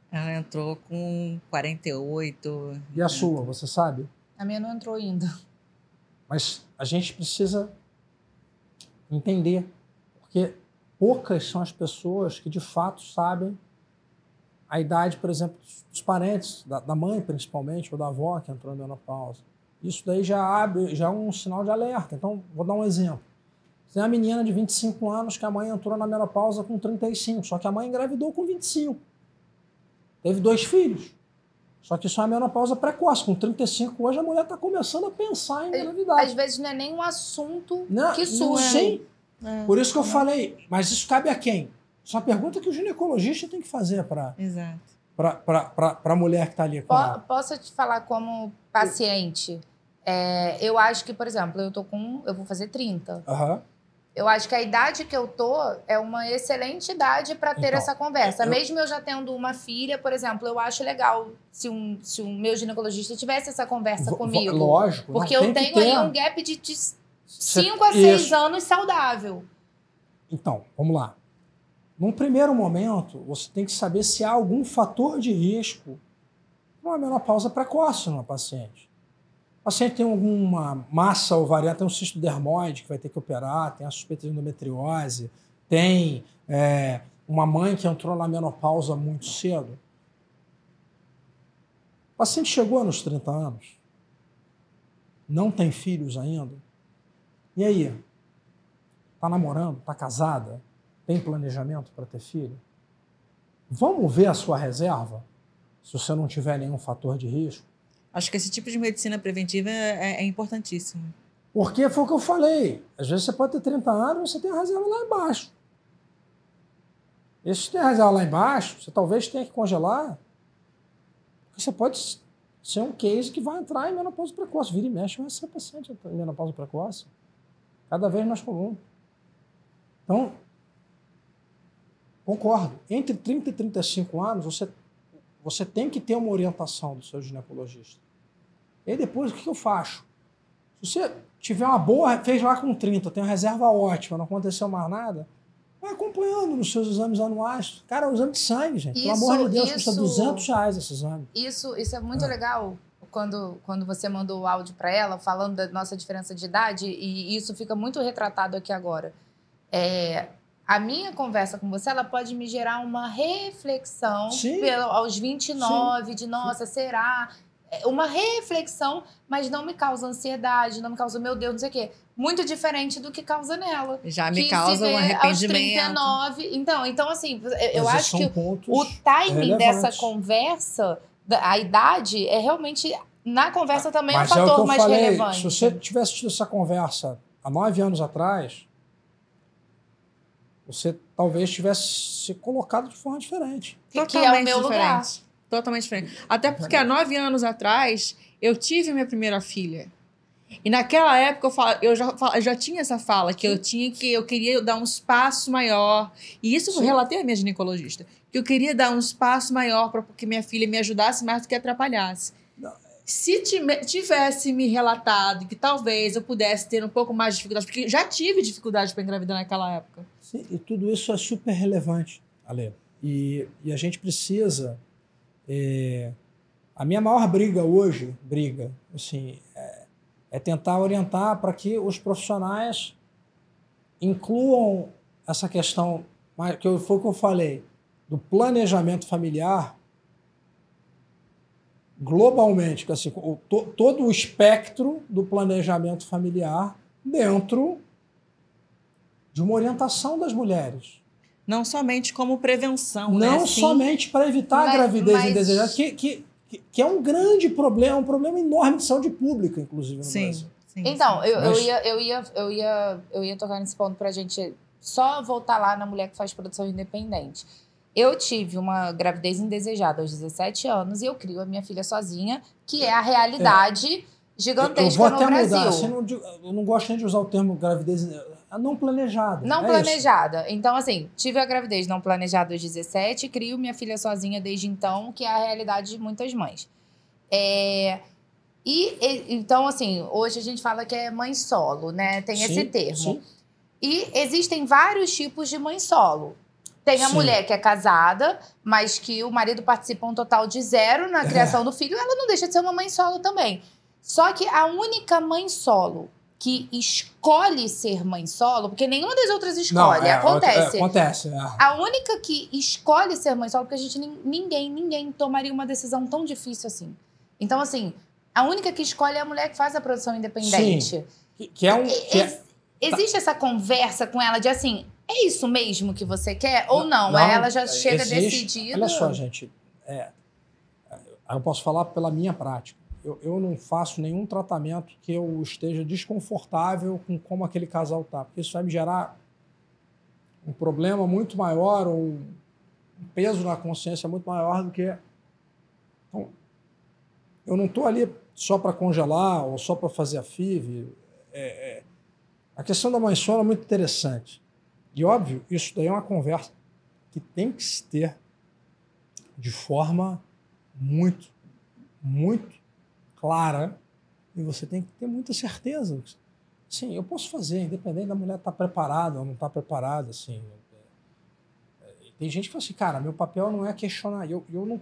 Ela entrou com 48. E a sua, você sabe? A minha não entrou ainda. Mas a gente precisa entender, porque poucas são as pessoas que de fato sabem a idade, por exemplo, dos parentes, da mãe principalmente, ou da avó que entrou na menopausa. Isso daí já é um sinal de alerta. Então, vou dar um exemplo. Você tem uma menina de 25 anos que a mãe entrou na menopausa com 35, só que a mãe engravidou com 25. Teve 2 filhos. Só que isso é uma menopausa precoce. Com 35 hoje, a mulher está começando a pensar em engravidar. Às vezes não é nem um assunto que surge. Sim. Por isso que eu falei, mas isso cabe a quem? Isso é uma pergunta que o ginecologista tem que fazer para a mulher que está ali com ela. Posso te falar como paciente? Eu acho que, por exemplo, eu vou fazer 30. Uhum. Eu acho que a idade que eu tô é uma excelente idade para ter essa conversa. Mesmo eu já tendo uma filha, por exemplo, eu acho legal se o meu ginecologista tivesse essa conversa comigo. Lógico. Porque eu tenho aí um gap de 5 a 6 anos saudável. Então, vamos lá. Num primeiro momento, você tem que saber se há algum fator de risco para uma menopausa precoce numa paciente. O paciente tem alguma massa ovariana, tem um cisto dermoide que vai ter que operar, tem a suspeita de endometriose, tem uma mãe que entrou na menopausa muito cedo. O paciente chegou nos 30 anos, não tem filhos ainda. E aí? Está namorando? Está casada? Tem planejamento para ter filho? Vamos ver a sua reserva, se você não tiver nenhum fator de risco? Acho que esse tipo de medicina preventiva é importantíssimo. Porque foi o que eu falei. Às vezes você pode ter 30 anos e você tem a reserva lá embaixo. E se você tem a reserva lá embaixo, você talvez tenha que congelar. Porque você pode ser um case que vai entrar em menopausa precoce. Vira e mexe, vai ser paciente em menopausa precoce. Cada vez mais comum. Então, concordo. Entre 30 e 35 anos, você tem que ter uma orientação do seu ginecologista. E aí depois, o que eu faço? Se você tiver uma boa, fez lá com 30, tem uma reserva ótima, não aconteceu mais nada, vai acompanhando nos seus exames anuais. Cara, é um exame de sangue, gente. Pelo amor de Deus, custa R$200 esse exame. Isso é muito legal. Quando você mandou o áudio para ela, falando da nossa diferença de idade, e isso fica muito retratado aqui agora. A minha conversa com você, ela pode me gerar uma reflexão aos 29, de nossa, será? Uma reflexão, mas não me causa ansiedade, não me causa, meu Deus, não sei o quê. Muito diferente do que causa nela. Já me causa um arrependimento. Aos 39. Então assim, eu acho que o timing dessa conversa, a idade, é realmente, na conversa também um fator mais relevante. Se você tivesse tido essa conversa há 9 anos atrás, você talvez tivesse se colocado de forma diferente. Que é o meu lugar. Totalmente diferente. Até porque há 9 anos atrás, eu tive minha primeira filha. E naquela época eu já tinha essa fala, que eu queria dar um espaço maior. E isso eu relatei à minha ginecologista. Que eu queria dar um espaço maior para que minha filha me ajudasse mais do que atrapalhasse. Se tivesse me relatado que talvez eu pudesse ter um pouco mais de dificuldade, porque já tive dificuldade para engravidar naquela época. Sim, e tudo isso é super relevante, Ale. E a gente precisa... a minha maior briga hoje, assim, é tentar orientar para que os profissionais incluam essa questão, que foi o que eu falei, do planejamento familiar globalmente, assim, todo o espectro do planejamento familiar dentro de uma orientação das mulheres. Não somente como prevenção, né? Não Sim. somente para evitar a gravidez indesejada, que é um grande problema, um problema enorme de saúde pública, inclusive, no Brasil. Sim, então, sim. eu ia tocar nesse ponto pra gente só voltar lá na mulher que faz produção independente. Eu tive uma gravidez indesejada aos 17 anos e eu crio a minha filha sozinha, que é a realidade gigantesca no Brasil. Mudar, assim, eu não gosto nem de usar o termo gravidez não planejada. Não planejada. Isso. Então, assim, tive a gravidez não planejada aos 17, crio minha filha sozinha desde então, que é a realidade de muitas mães. Então, assim, hoje a gente fala que é mãe solo, né? Tem esse termo. Sim. E existem vários tipos de mãe solo. Tem a mulher que é casada, mas que o marido participa um total de 0 na criação do filho, ela não deixa de ser uma mãe solo também. Só que a única mãe solo que escolhe ser mãe solo, porque nenhuma das outras escolhe, acontece. Acontece. A única que escolhe ser mãe solo, porque a gente ninguém tomaria uma decisão tão difícil assim. Então, assim, a única que escolhe é a mulher que faz a produção independente. Sim. Existe essa conversa com ela de assim, é isso mesmo que você quer? Ou não? Ela já chega decidida. Olha só, gente. Eu posso falar pela minha prática. Eu não faço nenhum tratamento que eu esteja desconfortável com como aquele casal está, porque isso vai me gerar um problema muito maior, um peso na consciência muito maior do que... Então, eu não estou ali só para congelar ou só para fazer a FIV. A questão da mãe solo é muito interessante. E, óbvio, isso daí é uma conversa que tem que se ter de forma muito, muito clara, e você tem que ter muita certeza. Sim, eu posso fazer, independente da mulher estar preparada ou não estar preparada. Assim. Tem gente que fala assim, cara, meu papel não é questionar.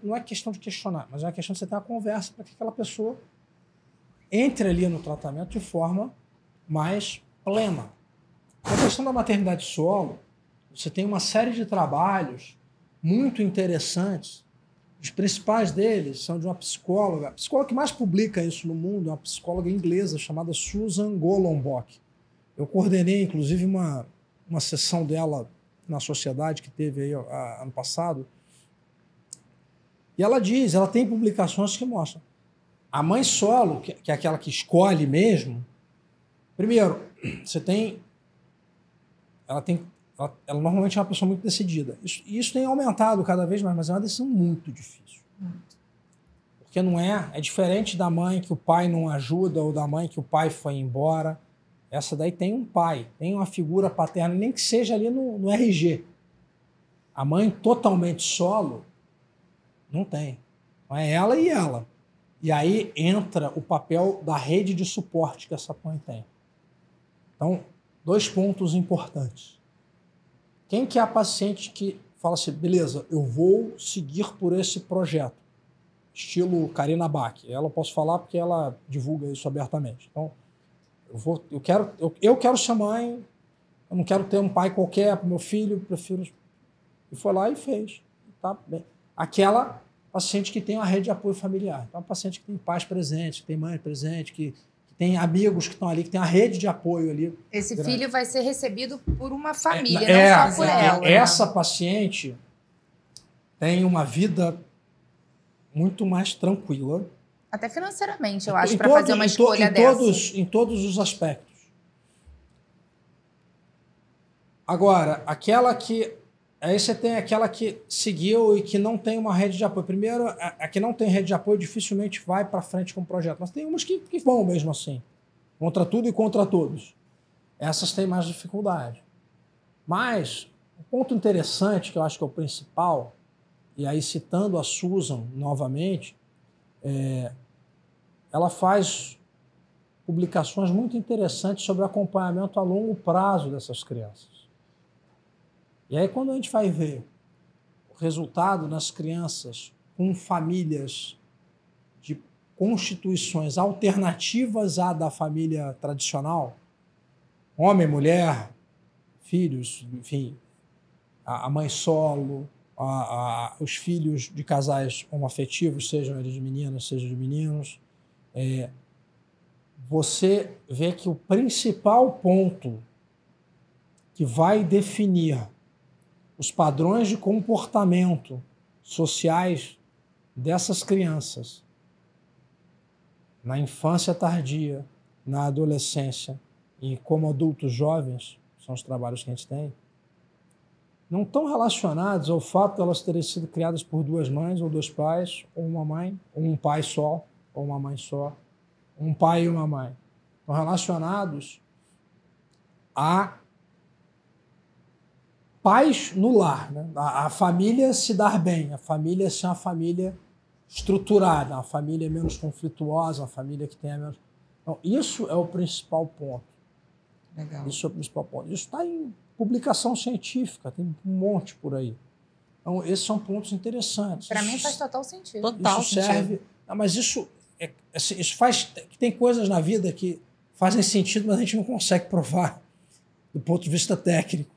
Não é questão de questionar, mas é uma questão de você ter uma conversa para que aquela pessoa entre ali no tratamento de forma mais plena. Na questão da maternidade solo, você tem uma série de trabalhos muito interessantes. Os principais deles são de uma psicóloga. A psicóloga que mais publica isso no mundo é uma psicóloga inglesa chamada Susan Golombok. Eu coordenei, inclusive, uma sessão dela na sociedade que teve aí ano passado. E ela tem publicações que mostram. A mãe solo, que é aquela que escolhe mesmo, primeiro, ela normalmente é uma pessoa muito decidida. Isso tem aumentado cada vez mais, mas é uma decisão muito difícil. Porque é diferente da mãe que o pai não ajuda ou da mãe que o pai foi embora. Essa daí tem um pai, tem uma figura paterna, nem que seja ali no RG. A mãe totalmente solo, não tem. É ela e ela. E aí entra o papel da rede de suporte que essa mãe tem. Então, 2 pontos importantes. Quem que é a paciente que fala assim, beleza, eu vou seguir por esse projeto, estilo Karina Bach. Ela eu posso falar porque ela divulga isso abertamente. Então, eu quero ser mãe, eu não quero ter um pai qualquer para meu filho, prefiro... E foi lá e fez. Tá bem. Aquela paciente que tem uma rede de apoio familiar. Então, uma paciente que tem pais presentes, que tem mãe presente, que tem amigos que estão ali, que tem uma rede de apoio ali. Esse filho vai ser recebido por uma família, não só por ela. Essa paciente tem uma vida muito mais tranquila. Até financeiramente, eu acho, para fazer uma escolha dessa. Em todos os aspectos. Agora, aí você tem aquela que seguiu e que não tem uma rede de apoio. Primeiro, a que não tem rede de apoio dificilmente vai para frente com o projeto. Mas tem umas que vão mesmo assim. Contra tudo e contra todos. Essas têm mais dificuldade. Mas, um ponto interessante, que eu acho que é o principal, e aí citando a Susan novamente, ela faz publicações muito interessantes sobre acompanhamento a longo prazo dessas crianças. E aí, quando a gente vai ver o resultado nas crianças com famílias de constituições alternativas à da família tradicional, homem, mulher, filhos, enfim, a mãe solo, os filhos de casais homoafetivos, sejam eles de meninas, sejam de meninos, você vê que o principal ponto que vai definir os padrões de comportamento sociais dessas crianças na infância tardia, na adolescência e como adultos jovens, são os trabalhos que a gente tem, não estão relacionados ao fato de elas terem sido criadas por duas mães ou dois pais, ou uma mãe, ou um pai só, ou uma mãe só, um pai e uma mãe. Estão relacionados a paz no lar, né? A família se dar bem, a família ser uma família estruturada, uma família menos conflituosa, uma família que tenha menos... Então, isso é o principal ponto. Legal. Isso é o principal ponto. Isso está em publicação científica, tem um monte por aí. Então, esses são pontos interessantes. Para mim faz total sentido. Total isso serve... sentido. Mas isso faz... Tem coisas na vida que fazem sentido, mas a gente não consegue provar do ponto de vista técnico.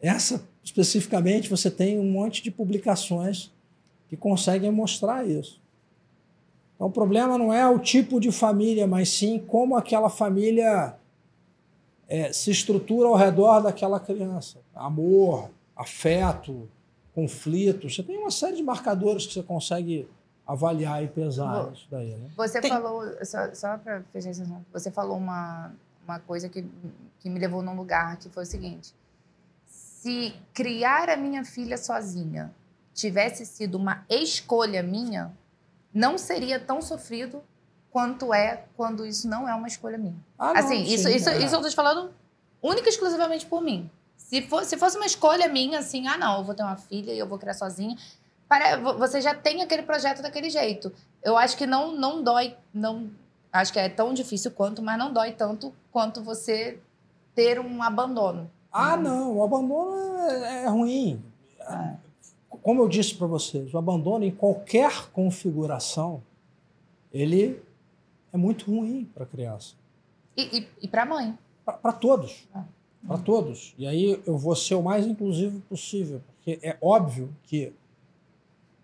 Essa, especificamente, você tem um monte de publicações que conseguem mostrar isso. Então, o problema não é o tipo de família, mas sim como aquela família se estrutura ao redor daquela criança. Amor, afeto, conflito. Você tem uma série de marcadores que você consegue avaliar e pesar isso daí, né? Você falou, só para fechar esse assunto, você falou uma coisa que me levou num lugar, que foi o seguinte: se criar a minha filha sozinha tivesse sido uma escolha minha, não seria tão sofrido quanto é quando isso não é uma escolha minha. Não, assim, isso eu tô te falando única e exclusivamente por mim. Se fosse uma escolha minha, assim, não, eu vou ter uma filha e eu vou criar sozinha, você já tem aquele projeto daquele jeito. Eu acho que não dói, acho que é tão difícil quanto, mas não dói tanto quanto você ter um abandono. Não, o abandono é ruim. Como eu disse para vocês, o abandono em qualquer configuração, ele é muito ruim para a criança. E para a mãe. Para todos. Para todos. E aí eu vou ser o mais inclusivo possível, porque é óbvio que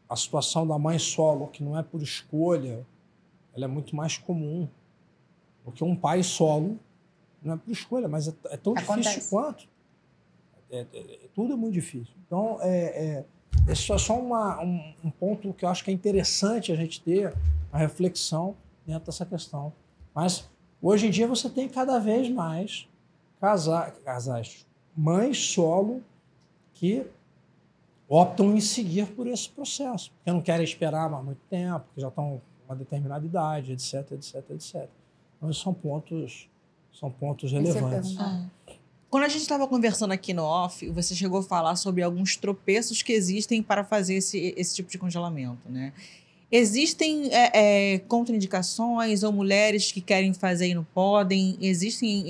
a situação da mãe solo, que não é por escolha, ela é muito mais comum do que um pai solo, não é por escolha, mas é tão difícil quanto. Tudo é muito difícil. Então, esse é só um ponto que eu acho que é interessante a gente ter a reflexão dentro dessa questão. Mas, hoje em dia, você tem cada vez mais casais, mães solo, que optam em seguir por esse processo, porque não querem esperar mais muito tempo, porque já estão com uma determinada idade, etc, etc, etc. Então, esses são pontos relevantes. Quando a gente estava conversando aqui no off, você chegou a falar sobre alguns tropeços que existem para fazer esse tipo de congelamento, né? Existem contraindicações ou mulheres que querem fazer e não podem? Existem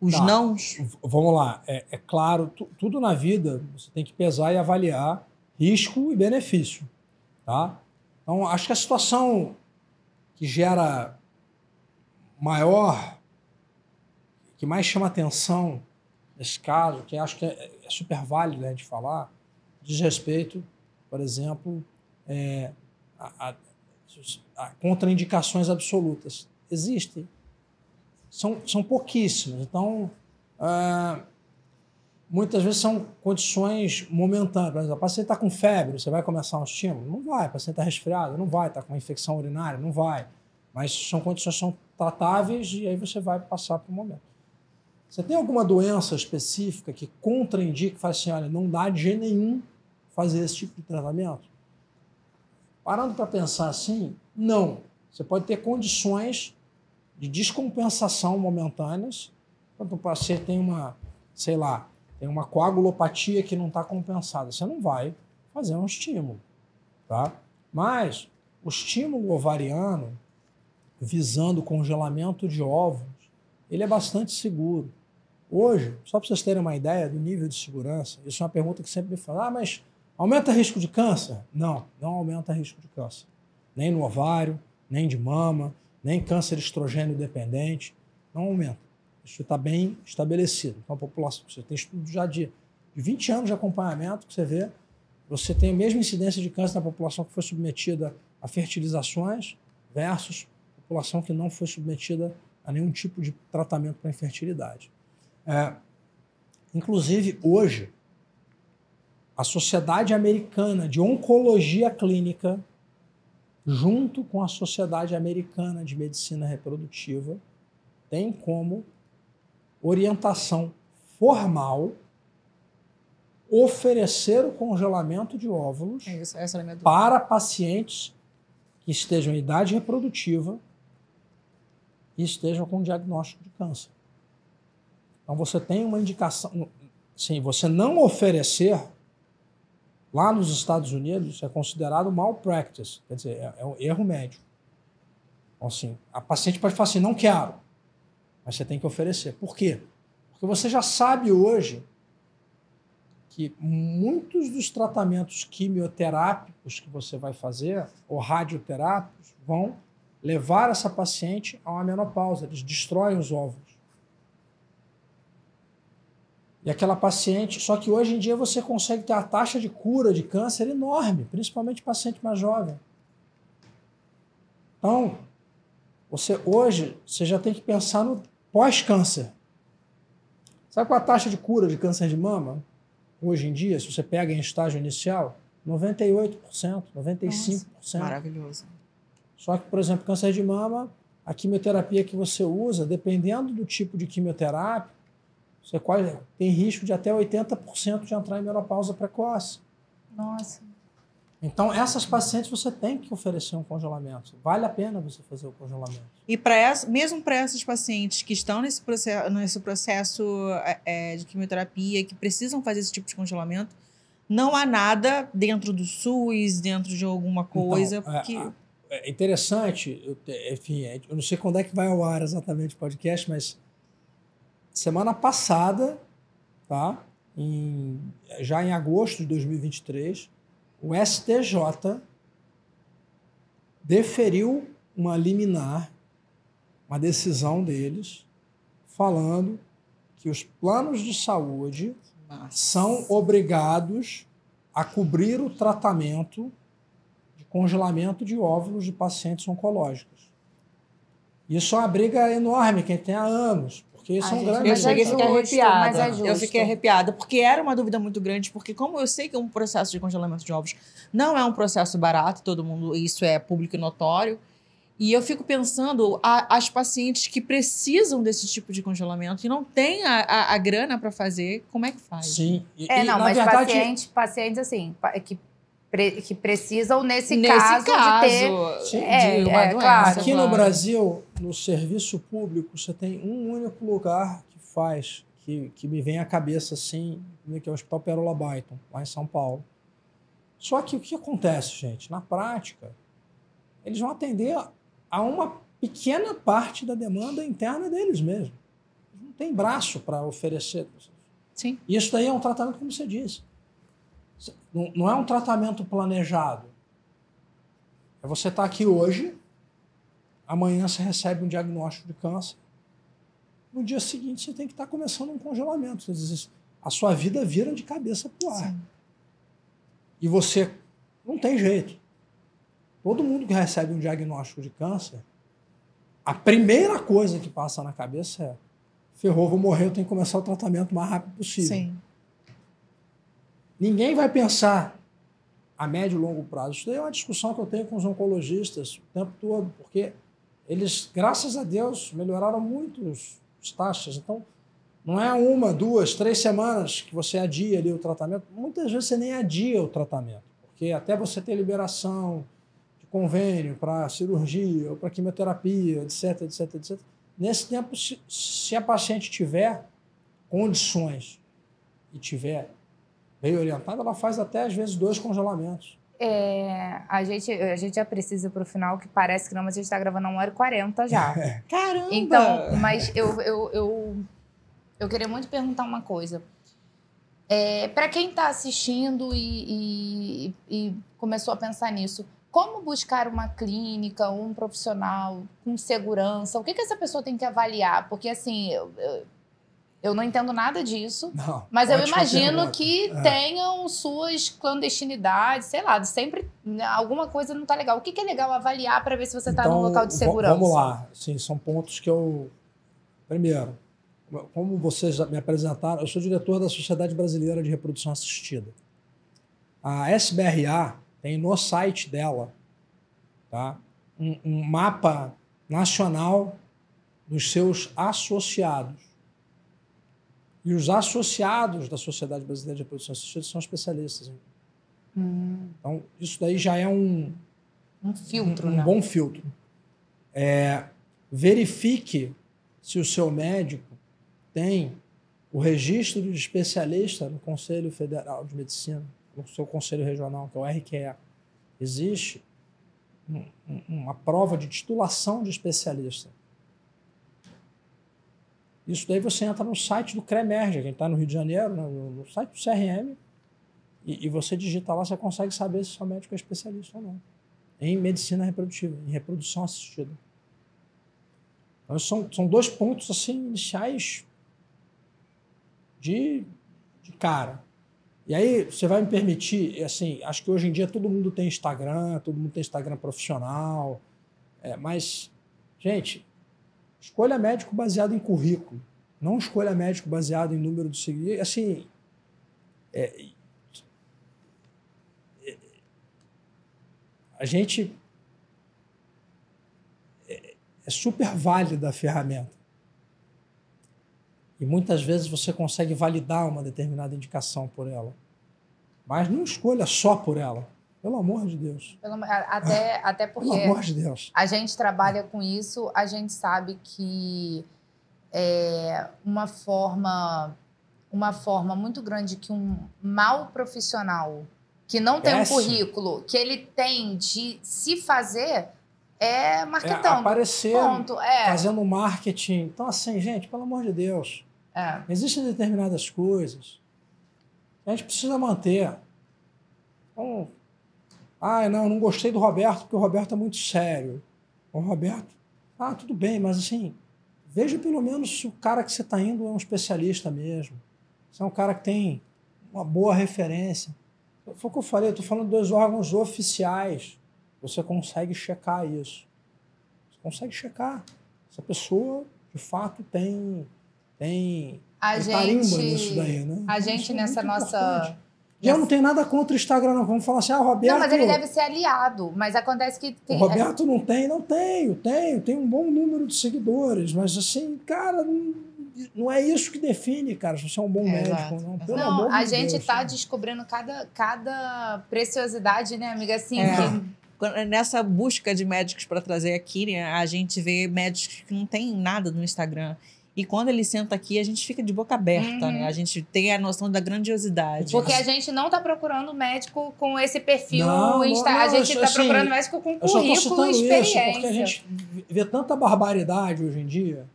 os nãos? Vamos lá. É claro, tudo na vida você tem que pesar e avaliar risco e benefício, tá? Então, acho que a situação que gera que mais chama atenção nesse caso, que acho que é super válido a gente falar, diz respeito, por exemplo, a contraindicações absolutas. Existem. São pouquíssimas. Então, muitas vezes são condições momentâneas. Por exemplo, o paciente está com febre, você vai começar um estímulo? Não vai. O paciente está resfriado? Não vai. Está com uma infecção urinária? Não vai. Mas são condições que são tratáveis e aí você vai passar por um momento. Você tem alguma doença específica que contraindica, que faz assim, olha, não dá de jeito nenhum fazer esse tipo de tratamento? Parando para pensar assim, não. Você pode ter condições de descompensação momentâneas. Quando o paciente tem uma coagulopatia que não está compensada, você não vai fazer um estímulo, tá? Mas o estímulo ovariano, visando o congelamento de óvulos, ele é bastante seguro. Hoje, só para vocês terem uma ideia do nível de segurança, isso é uma pergunta que sempre me falam, mas aumenta risco de câncer? Não aumenta risco de câncer. Nem no ovário, nem de mama, nem câncer estrogênio dependente, não aumenta. Isso está bem estabelecido. Então, a população, você tem estudo já de 20 anos de acompanhamento que você vê, você tem a mesma incidência de câncer na população que foi submetida a fertilizações versus a população que não foi submetida a nenhum tipo de tratamento para infertilidade. Inclusive, hoje, a Sociedade Americana de Oncologia Clínica, junto com a Sociedade Americana de Medicina Reprodutiva, tem como orientação formal oferecer o congelamento de óvulos Essa era a minha dúvida. para pacientes que estejam em idade reprodutiva e estejam com diagnóstico de câncer. Então, você tem uma indicação... Sim, você não oferecer, lá nos Estados Unidos, é considerado malpractice, quer dizer, é um erro médico. Então, assim, a paciente pode falar assim, não quero, mas você tem que oferecer. Por quê? Porque você já sabe hoje que muitos dos tratamentos quimioterápicos que você vai fazer, ou radioterápicos, vão levar essa paciente a uma menopausa, eles destroem os óvulos. E aquela paciente... Só que hoje em dia você consegue ter a taxa de cura de câncer enorme, principalmente paciente mais jovem. Então, hoje você já tem que pensar no pós-câncer. Sabe qual é a taxa de cura de câncer de mama? Hoje em dia, se você pega em estágio inicial, 98%, 95%. Nossa, maravilhoso. Só que, por exemplo, câncer de mama, a quimioterapia que você usa, dependendo do tipo de quimioterapia, você tem risco de até 80% de entrar em menopausa precoce. Nossa. Então, essas pacientes você tem que oferecer um congelamento. Vale a pena você fazer o congelamento. E mesmo para essas pacientes que estão nesse processo de quimioterapia, que precisam fazer esse tipo de congelamento, não há nada dentro do SUS, dentro de alguma coisa. Então, porque... é interessante, enfim, eu não sei quando é que vai ao ar exatamente o podcast, mas semana passada, tá? Já em agosto de 2023, o STJ deferiu uma liminar, uma decisão deles, falando que os planos de saúde são obrigados a cobrir o tratamento de congelamento de óvulos de pacientes oncológicos. Isso é uma briga enorme que tem há anos. Porque isso é um grande... Eu cheguei a ficar arrepiada. Mas é justo. Eu fiquei arrepiada, porque era uma dúvida muito grande, porque como eu sei que um processo de congelamento de ovos não é um processo barato, todo mundo, isso é público e notório, e eu fico pensando, as pacientes que precisam desse tipo de congelamento e não têm a grana para fazer, como é que faz? Sim. Mas verdade, pacientes assim, que precisam, nesse caso, de ter... De uma doença. Claro. Aqui no Brasil, no serviço público, você tem um único lugar que faz, que me vem à cabeça assim, que é o Hospital Pérola Byton, lá em São Paulo. Só que o que acontece, gente? Na prática, eles vão atender a uma pequena parte da demanda interna deles mesmos. Eles não têm braço para oferecer. Sim. Isso daí é um tratamento, como você disse. Não é um tratamento planejado. É você estar aqui hoje, amanhã você recebe um diagnóstico de câncer, no dia seguinte você tem que estar começando um congelamento. A sua vida vira de cabeça para o ar. Sim. E você não tem jeito. Todo mundo que recebe um diagnóstico de câncer, a primeira coisa que passa na cabeça é: ferrou, vou morrer, eu tenho que começar o tratamento o mais rápido possível. Sim. Ninguém vai pensar a médio e longo prazo. Isso daí é uma discussão que eu tenho com os oncologistas o tempo todo, porque eles, graças a Deus, melhoraram muito as taxas. Então, não é 1, 2, 3 semanas que você adia ali o tratamento. Muitas vezes você nem adia o tratamento, porque até você ter liberação de convênio para cirurgia ou para quimioterapia, etc, etc, etc. Nesse tempo, se a paciente tiver condições e tiver bem orientada, ela faz até, às vezes, 2 congelamentos. A gente já precisa para o final, que parece que não, mas a gente está gravando 1h40 já. Caramba! Então, mas eu queria muito perguntar uma coisa. Para quem está assistindo e começou a pensar nisso, como buscar uma clínica, um profissional com segurança? O que essa pessoa tem que avaliar? Porque, assim, eu não entendo nada disso, Não, mas eu ótima imagino pergunta. que tenham suas clandestinidades, sei lá, sempre alguma coisa não está legal. O que é legal avaliar para ver se você está num local de segurança? Vamos lá. Sim, são pontos que eu... Primeiro, como vocês já me apresentaram, eu sou diretor da Sociedade Brasileira de Reprodução Assistida. A SBRA tem no site dela, tá, um mapa nacional dos seus associados. E os associados da Sociedade Brasileira de Reprodução Assistida são especialistas. Então, isso daí já é um filtro, um bom filtro. Verifique se o seu médico tem o registro de especialista no Conselho Federal de Medicina, no seu Conselho Regional, que é o RQE. Existe uma prova de titulação de especialista. Isso daí você entra no site do CREMERGE, quem está no Rio de Janeiro, no site do CRM, e você digita lá, você consegue saber se seu médico é especialista ou não. Em medicina reprodutiva, em reprodução assistida. Então, são 2 pontos assim, iniciais de cara. E aí, você vai me permitir, assim, acho que hoje em dia todo mundo tem Instagram profissional, mas, gente, escolha médico baseado em currículo, não escolha médico baseado em número de seguidores. Assim, a gente é super válida a ferramenta. E muitas vezes você consegue validar uma determinada indicação por ela. Mas não escolha só por ela. Pelo amor de Deus. Até porque pelo amor de Deus. A gente trabalha com isso, a gente sabe que uma forma muito grande que um mau profissional que não tem um currículo, que ele tem de se fazer, é marketando. Aparecer, fazendo marketing. Então, assim, gente, pelo amor de Deus, existem determinadas coisas que a gente precisa manter. Então, não gostei do Roberto, porque o Roberto é muito sério. O Roberto, tudo bem, mas assim, veja pelo menos se o cara que você está indo é um especialista mesmo. Se é um cara que tem uma boa referência. Foi o que eu falei, eu estou falando dos órgãos oficiais. Você consegue checar isso. Você consegue checar. Se a pessoa, de fato, tem tarimba nisso daí, né? A gente nessa nossa... E eu não tenho nada contra o Instagram, não. Vamos falar assim, Roberto... Não, mas ele deve ser aliado. Mas acontece que... O Roberto não tem. Não tenho. Tem um bom número de seguidores. Mas, assim, cara, não é isso que define, cara, se você é um bom médico. Não, pelo amor de Deus. A gente está descobrindo cada preciosidade, né, amiga? Assim, Nessa busca de médicos para trazer aqui, né, a gente vê médicos que não tem nada no Instagram. E quando ele senta aqui, a gente fica de boca aberta, né? A gente tem a noção da grandiosidade. Porque a gente não está procurando médico com esse perfil a gente está procurando médico com currículo e experiência. Isso porque a gente vê tanta barbaridade hoje em dia.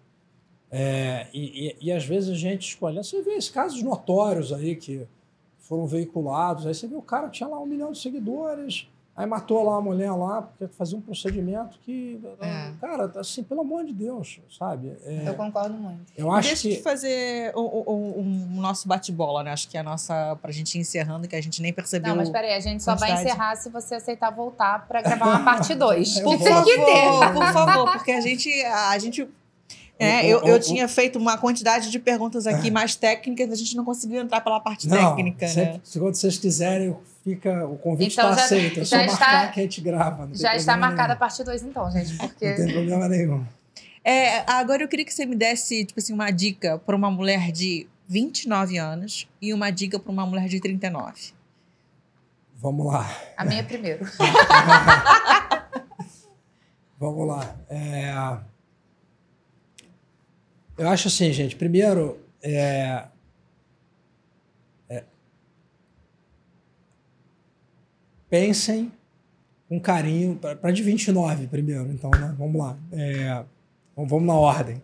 E às vezes a gente escolhe. Você vê esses casos notórios aí que foram veiculados. Aí você vê o cara tinha lá 1 milhão de seguidores... Aí matou lá a mulher lá, porque fazia um procedimento que... Cara, assim, pelo amor de Deus, sabe? Eu concordo muito. Eu acho Deixa eu fazer o nosso bate-bola, né? Acho que é a nossa... Pra gente ir encerrando, que a gente nem percebeu... Não, mas peraí, a gente só vai encerrar se você aceitar voltar para gravar uma parte 2. Por favor, porque a gente eu tinha feito uma quantidade de perguntas aqui mais técnicas, a gente não conseguiu entrar pela parte técnica, né? Quando vocês quiserem, o convite está aceito. É só marcar que a gente grava. Já está marcada a parte 2, então, gente. Porque... Não tem problema nenhum. Agora eu queria que você me desse tipo assim, uma dica para uma mulher de 29 anos e uma dica para uma mulher de 39. Vamos lá. A minha primeiro. Vamos lá. Eu acho assim, gente, primeiro, pensem com carinho, para de 29 primeiro, então, né? Vamos lá. Vamos na ordem.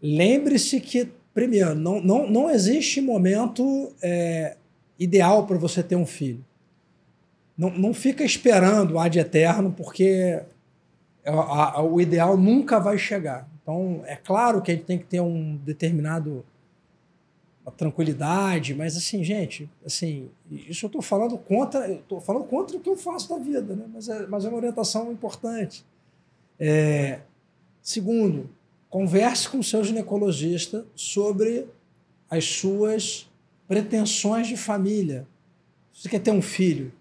Lembre-se que, primeiro, não existe momento ideal para você ter um filho. Não fica esperando ad eterno, porque... o ideal nunca vai chegar. Então, é claro que a gente tem que ter uma tranquilidade, mas assim, gente, assim, isso eu estou falando contra o que eu faço da vida, né? Mas é uma orientação importante. Segundo, converse com o seu ginecologista sobre as suas pretensões de família. Se você quer ter um filho,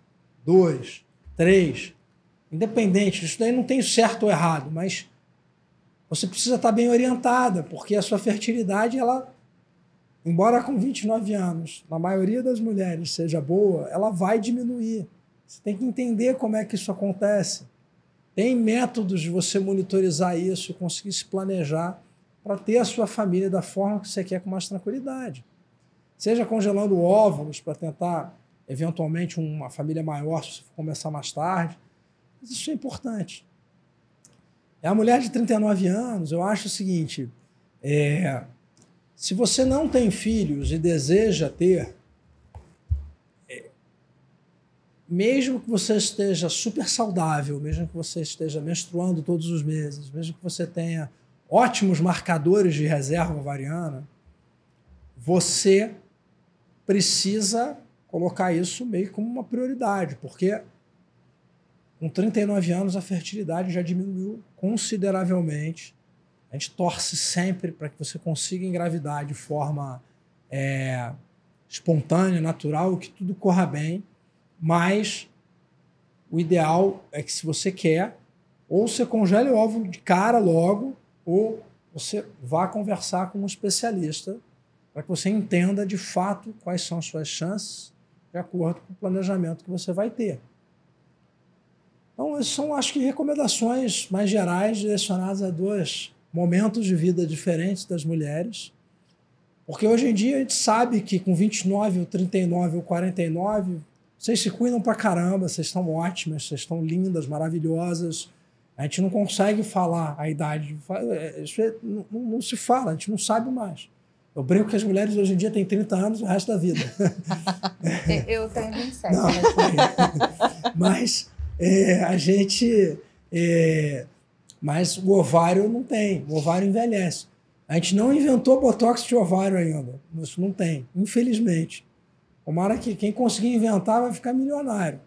2, 3, independente, isso daí não tem certo ou errado, mas você precisa estar bem orientada, porque a sua fertilidade, ela, embora com 29 anos, na maioria das mulheres seja boa, ela vai diminuir. Você tem que entender como é que isso acontece. Tem métodos de você monitorizar isso e conseguir se planejar para ter a sua família da forma que você quer com mais tranquilidade. Seja congelando óvulos para tentar, eventualmente, uma família maior, se você for começar mais tarde. Mas isso é importante. A mulher de 39 anos, eu acho o seguinte, se você não tem filhos e deseja ter, mesmo que você esteja super saudável, mesmo que você esteja menstruando todos os meses, mesmo que você tenha ótimos marcadores de reserva ovariana, você precisa colocar isso meio como uma prioridade, porque com 39 anos a fertilidade já diminuiu consideravelmente. A gente torce sempre para que você consiga engravidar de forma espontânea, natural, que tudo corra bem, mas o ideal é que, se você quer, ou você congele o óvulo de cara logo, ou você vá conversar com um especialista para que você entenda de fato quais são as suas chances de acordo com o planejamento que você vai ter. Então, essas são, acho que, recomendações mais gerais direcionadas a 2 momentos de vida diferentes das mulheres, porque hoje em dia a gente sabe que com 29, ou 39, ou 49, vocês se cuidam pra caramba, vocês estão ótimas, vocês estão lindas, maravilhosas. A gente não consegue falar a idade. Isso não se fala, a gente não sabe mais. Eu brinco que as mulheres hoje em dia têm 30 anos o resto da vida. Eu tenho 27. Não, mas a gente... mas o ovário não tem, o ovário envelhece. A gente não inventou botox de ovário ainda. Isso não tem, infelizmente. Tomara que quem conseguir inventar vai ficar milionário.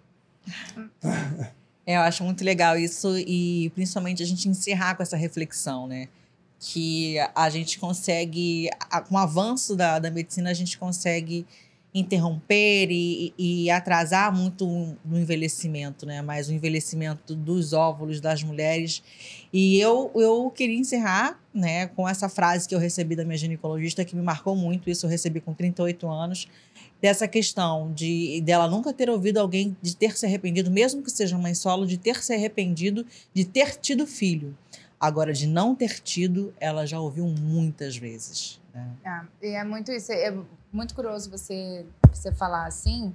Eu acho muito legal isso, e principalmente a gente encerrar com essa reflexão, né? Que a gente consegue, com o avanço da medicina, a gente consegue interromper e atrasar muito no envelhecimento, né? Mas o envelhecimento dos óvulos das mulheres. E eu queria encerrar, né, com essa frase que eu recebi da minha ginecologista, que me marcou muito. Isso eu recebi com 38 anos. Dessa questão dela nunca ter ouvido alguém de ter se arrependido, mesmo que seja mãe solo, de ter se arrependido de ter tido filho. Agora, de não ter tido, ela já ouviu muitas vezes. Né? E é muito isso. É muito curioso você falar assim,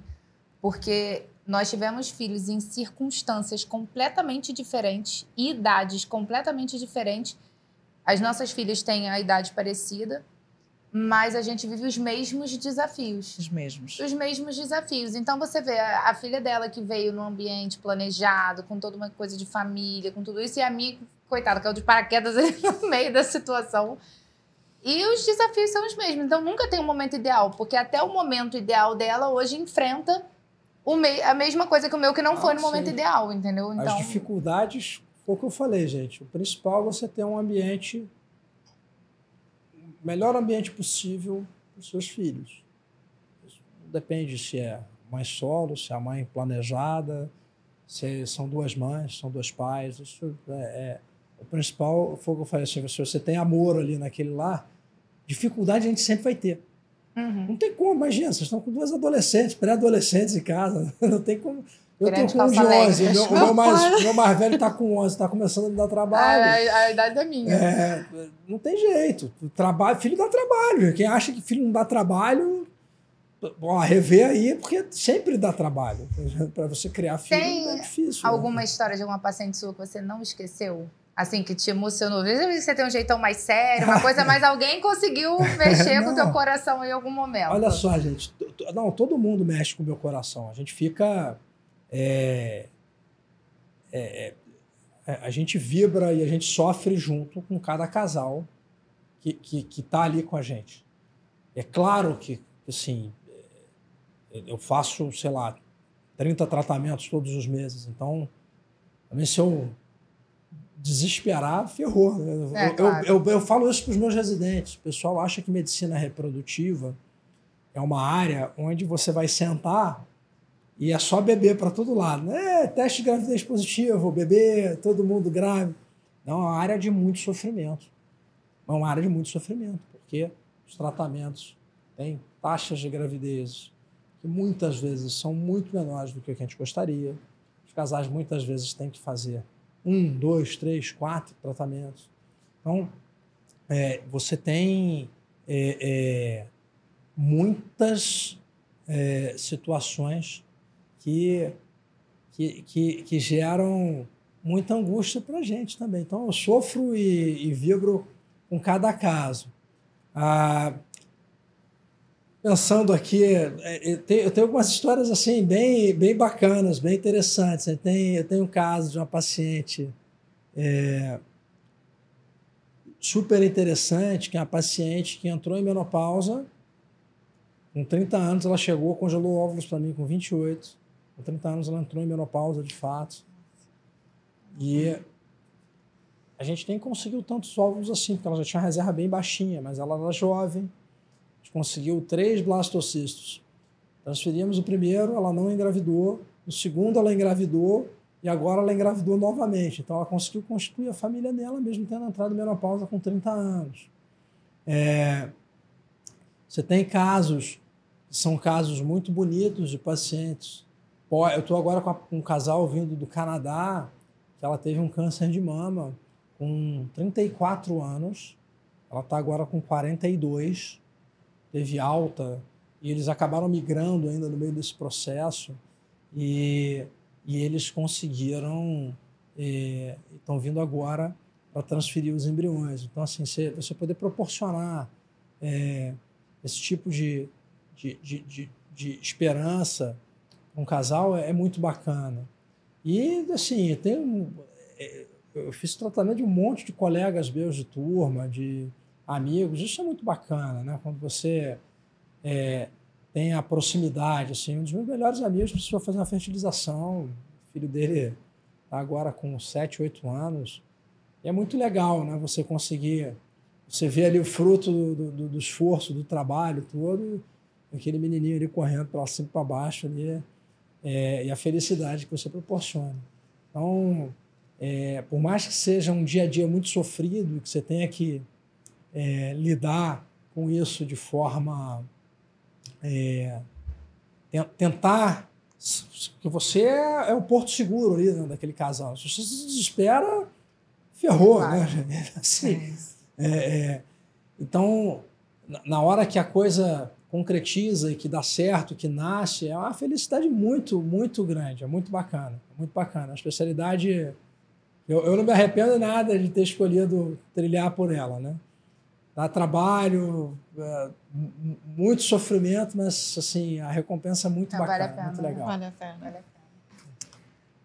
porque nós tivemos filhos em circunstâncias completamente diferentes, e idades completamente diferentes. As nossas filhas têm a idade parecida, mas a gente vive os mesmos desafios. Os mesmos desafios. Então, você vê a filha dela que veio num ambiente planejado, com toda uma coisa de família, com tudo isso, e a minha, coitada, caiu de paraquedas no meio da situação. E os desafios são os mesmos. Então, nunca tem um momento ideal, porque até o momento ideal dela hoje enfrenta a mesma coisa que o meu, que não foi no momento ideal, entendeu? Então, as dificuldades, foi o que eu falei, gente. O principal é você ter um ambiente... melhor ambiente possível para os seus filhos. Isso depende se é mãe solo, se é a mãe planejada, se são 2 mães, são 2 pais. Isso o principal. Foi o que eu falei, se você tem amor ali naquele lar, dificuldade a gente sempre vai ter. Uhum. Não tem como, imagina, vocês estão com 2 adolescentes, pré-adolescentes em casa, não tem como. Eu tenho com um de 11, o meu mais velho está com 11, está começando a me dar trabalho. A idade é minha. Não tem jeito. Filho dá trabalho. Quem acha que filho não dá trabalho, rever aí, porque sempre dá trabalho. Para você criar filho é difícil. Tem alguma história de alguma paciente sua que você não esqueceu? Assim, que te emocionou? Veja, você tem um jeitão mais sério, uma coisa, mas alguém conseguiu mexer com o teu coração em algum momento. Olha só, gente. Não, todo mundo mexe com o meu coração. A gente fica... a gente vibra e a gente sofre junto com cada casal que está ali com a gente. É claro que, assim, eu faço, sei lá, 30 tratamentos todos os meses. Então, também se eu desesperar, ferrou. Claro. Eu falo isso para os meus residentes. O pessoal acha que medicina reprodutiva é uma área onde você vai sentar e é só bebê para todo lado. Teste de gravidez positivo, bebê, todo mundo grávida. Não, é uma área de muito sofrimento. É uma área de muito sofrimento, porque os tratamentos têm taxas de gravidez que muitas vezes são muito menores do que a gente gostaria. Os casais muitas vezes têm que fazer 1, 2, 3, 4 tratamentos. Então, você tem muitas situações que geram muita angústia para a gente também. Então, eu sofro e vibro com cada caso. Pensando aqui, eu tenho algumas histórias assim bem bacanas, bem interessantes. Eu tenho um caso de uma paciente super interessante, que é uma paciente que entrou em menopausa com 30 anos, ela chegou, congelou óvulos para mim com 28. Com 30 anos ela entrou em menopausa de fato. E a gente nem conseguiu tantos óvulos assim, porque ela já tinha uma reserva bem baixinha, mas ela era jovem. A gente conseguiu 3 blastocistos. Transferimos o primeiro, ela não engravidou. O segundo ela engravidou e agora ela engravidou novamente. Então ela conseguiu constituir a família dela, mesmo tendo entrado em menopausa com 30 anos. Você tem casos, que são casos muito bonitos de pacientes. Eu estou agora com um casal vindo do Canadá, que ela teve um câncer de mama com 34 anos, ela está agora com 42, teve alta, e eles acabaram migrando ainda no meio desse processo, e eles conseguiram, estão vindo agora para transferir os embriões. Então, assim, você poder proporcionar esse tipo de esperança para um casal é muito bacana. E, assim, eu fiz tratamento de um monte de colegas meus de turma, de amigos. Isso é muito bacana, né? Quando você tem a proximidade. Assim, um dos meus melhores amigos precisou fazer uma fertilização. O filho dele está agora com 7, 8 anos. E é muito legal, né? Você conseguir... Você vê ali o fruto do esforço, do trabalho todo, aquele menininho ali correndo para cima e para baixo ali, e a felicidade que você proporciona. Então, por mais que seja um dia a dia muito sofrido, que você tenha que lidar com isso de forma... tentar... que você é o porto seguro ali, né, daquele casal. Se você se desespera, ferrou, claro. Né? Assim, então, na hora que a coisa concretiza e que dá certo, que nasce, é uma felicidade muito, muito grande, é muito bacana, muito bacana. A especialidade, eu não me arrependo nada de ter escolhido trilhar por ela, né? Dá trabalho, muito sofrimento, mas assim, a recompensa é muito bacana, vale a pena, muito legal. Vale a pena.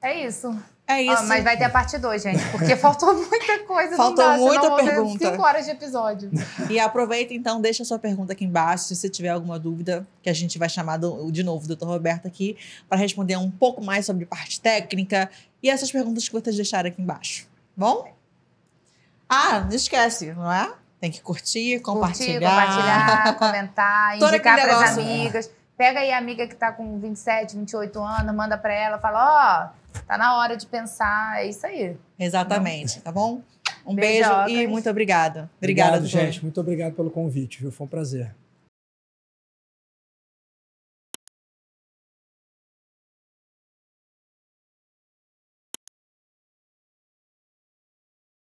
É isso. É isso. Mas vai ter a parte 2, gente, porque faltou muita coisa. Faltou muita pergunta. 5 horas de episódio. E aproveita, então, deixa a sua pergunta aqui embaixo, se você tiver alguma dúvida, que a gente vai chamar de novo o Dr. Roberto aqui, para responder um pouco mais sobre parte técnica e essas perguntas que vocês deixaram aqui embaixo. Bom? Não esquece, não é? Tem que curtir, compartilhar, comentar, indicar para as amigas. Pega aí a amiga que está com 27, 28 anos, manda para ela, fala, tá na hora de pensar, é isso aí. Exatamente, tá bom? Um beijo e muito obrigada. Obrigado, gente. Muito obrigado pelo convite, viu? Foi um prazer.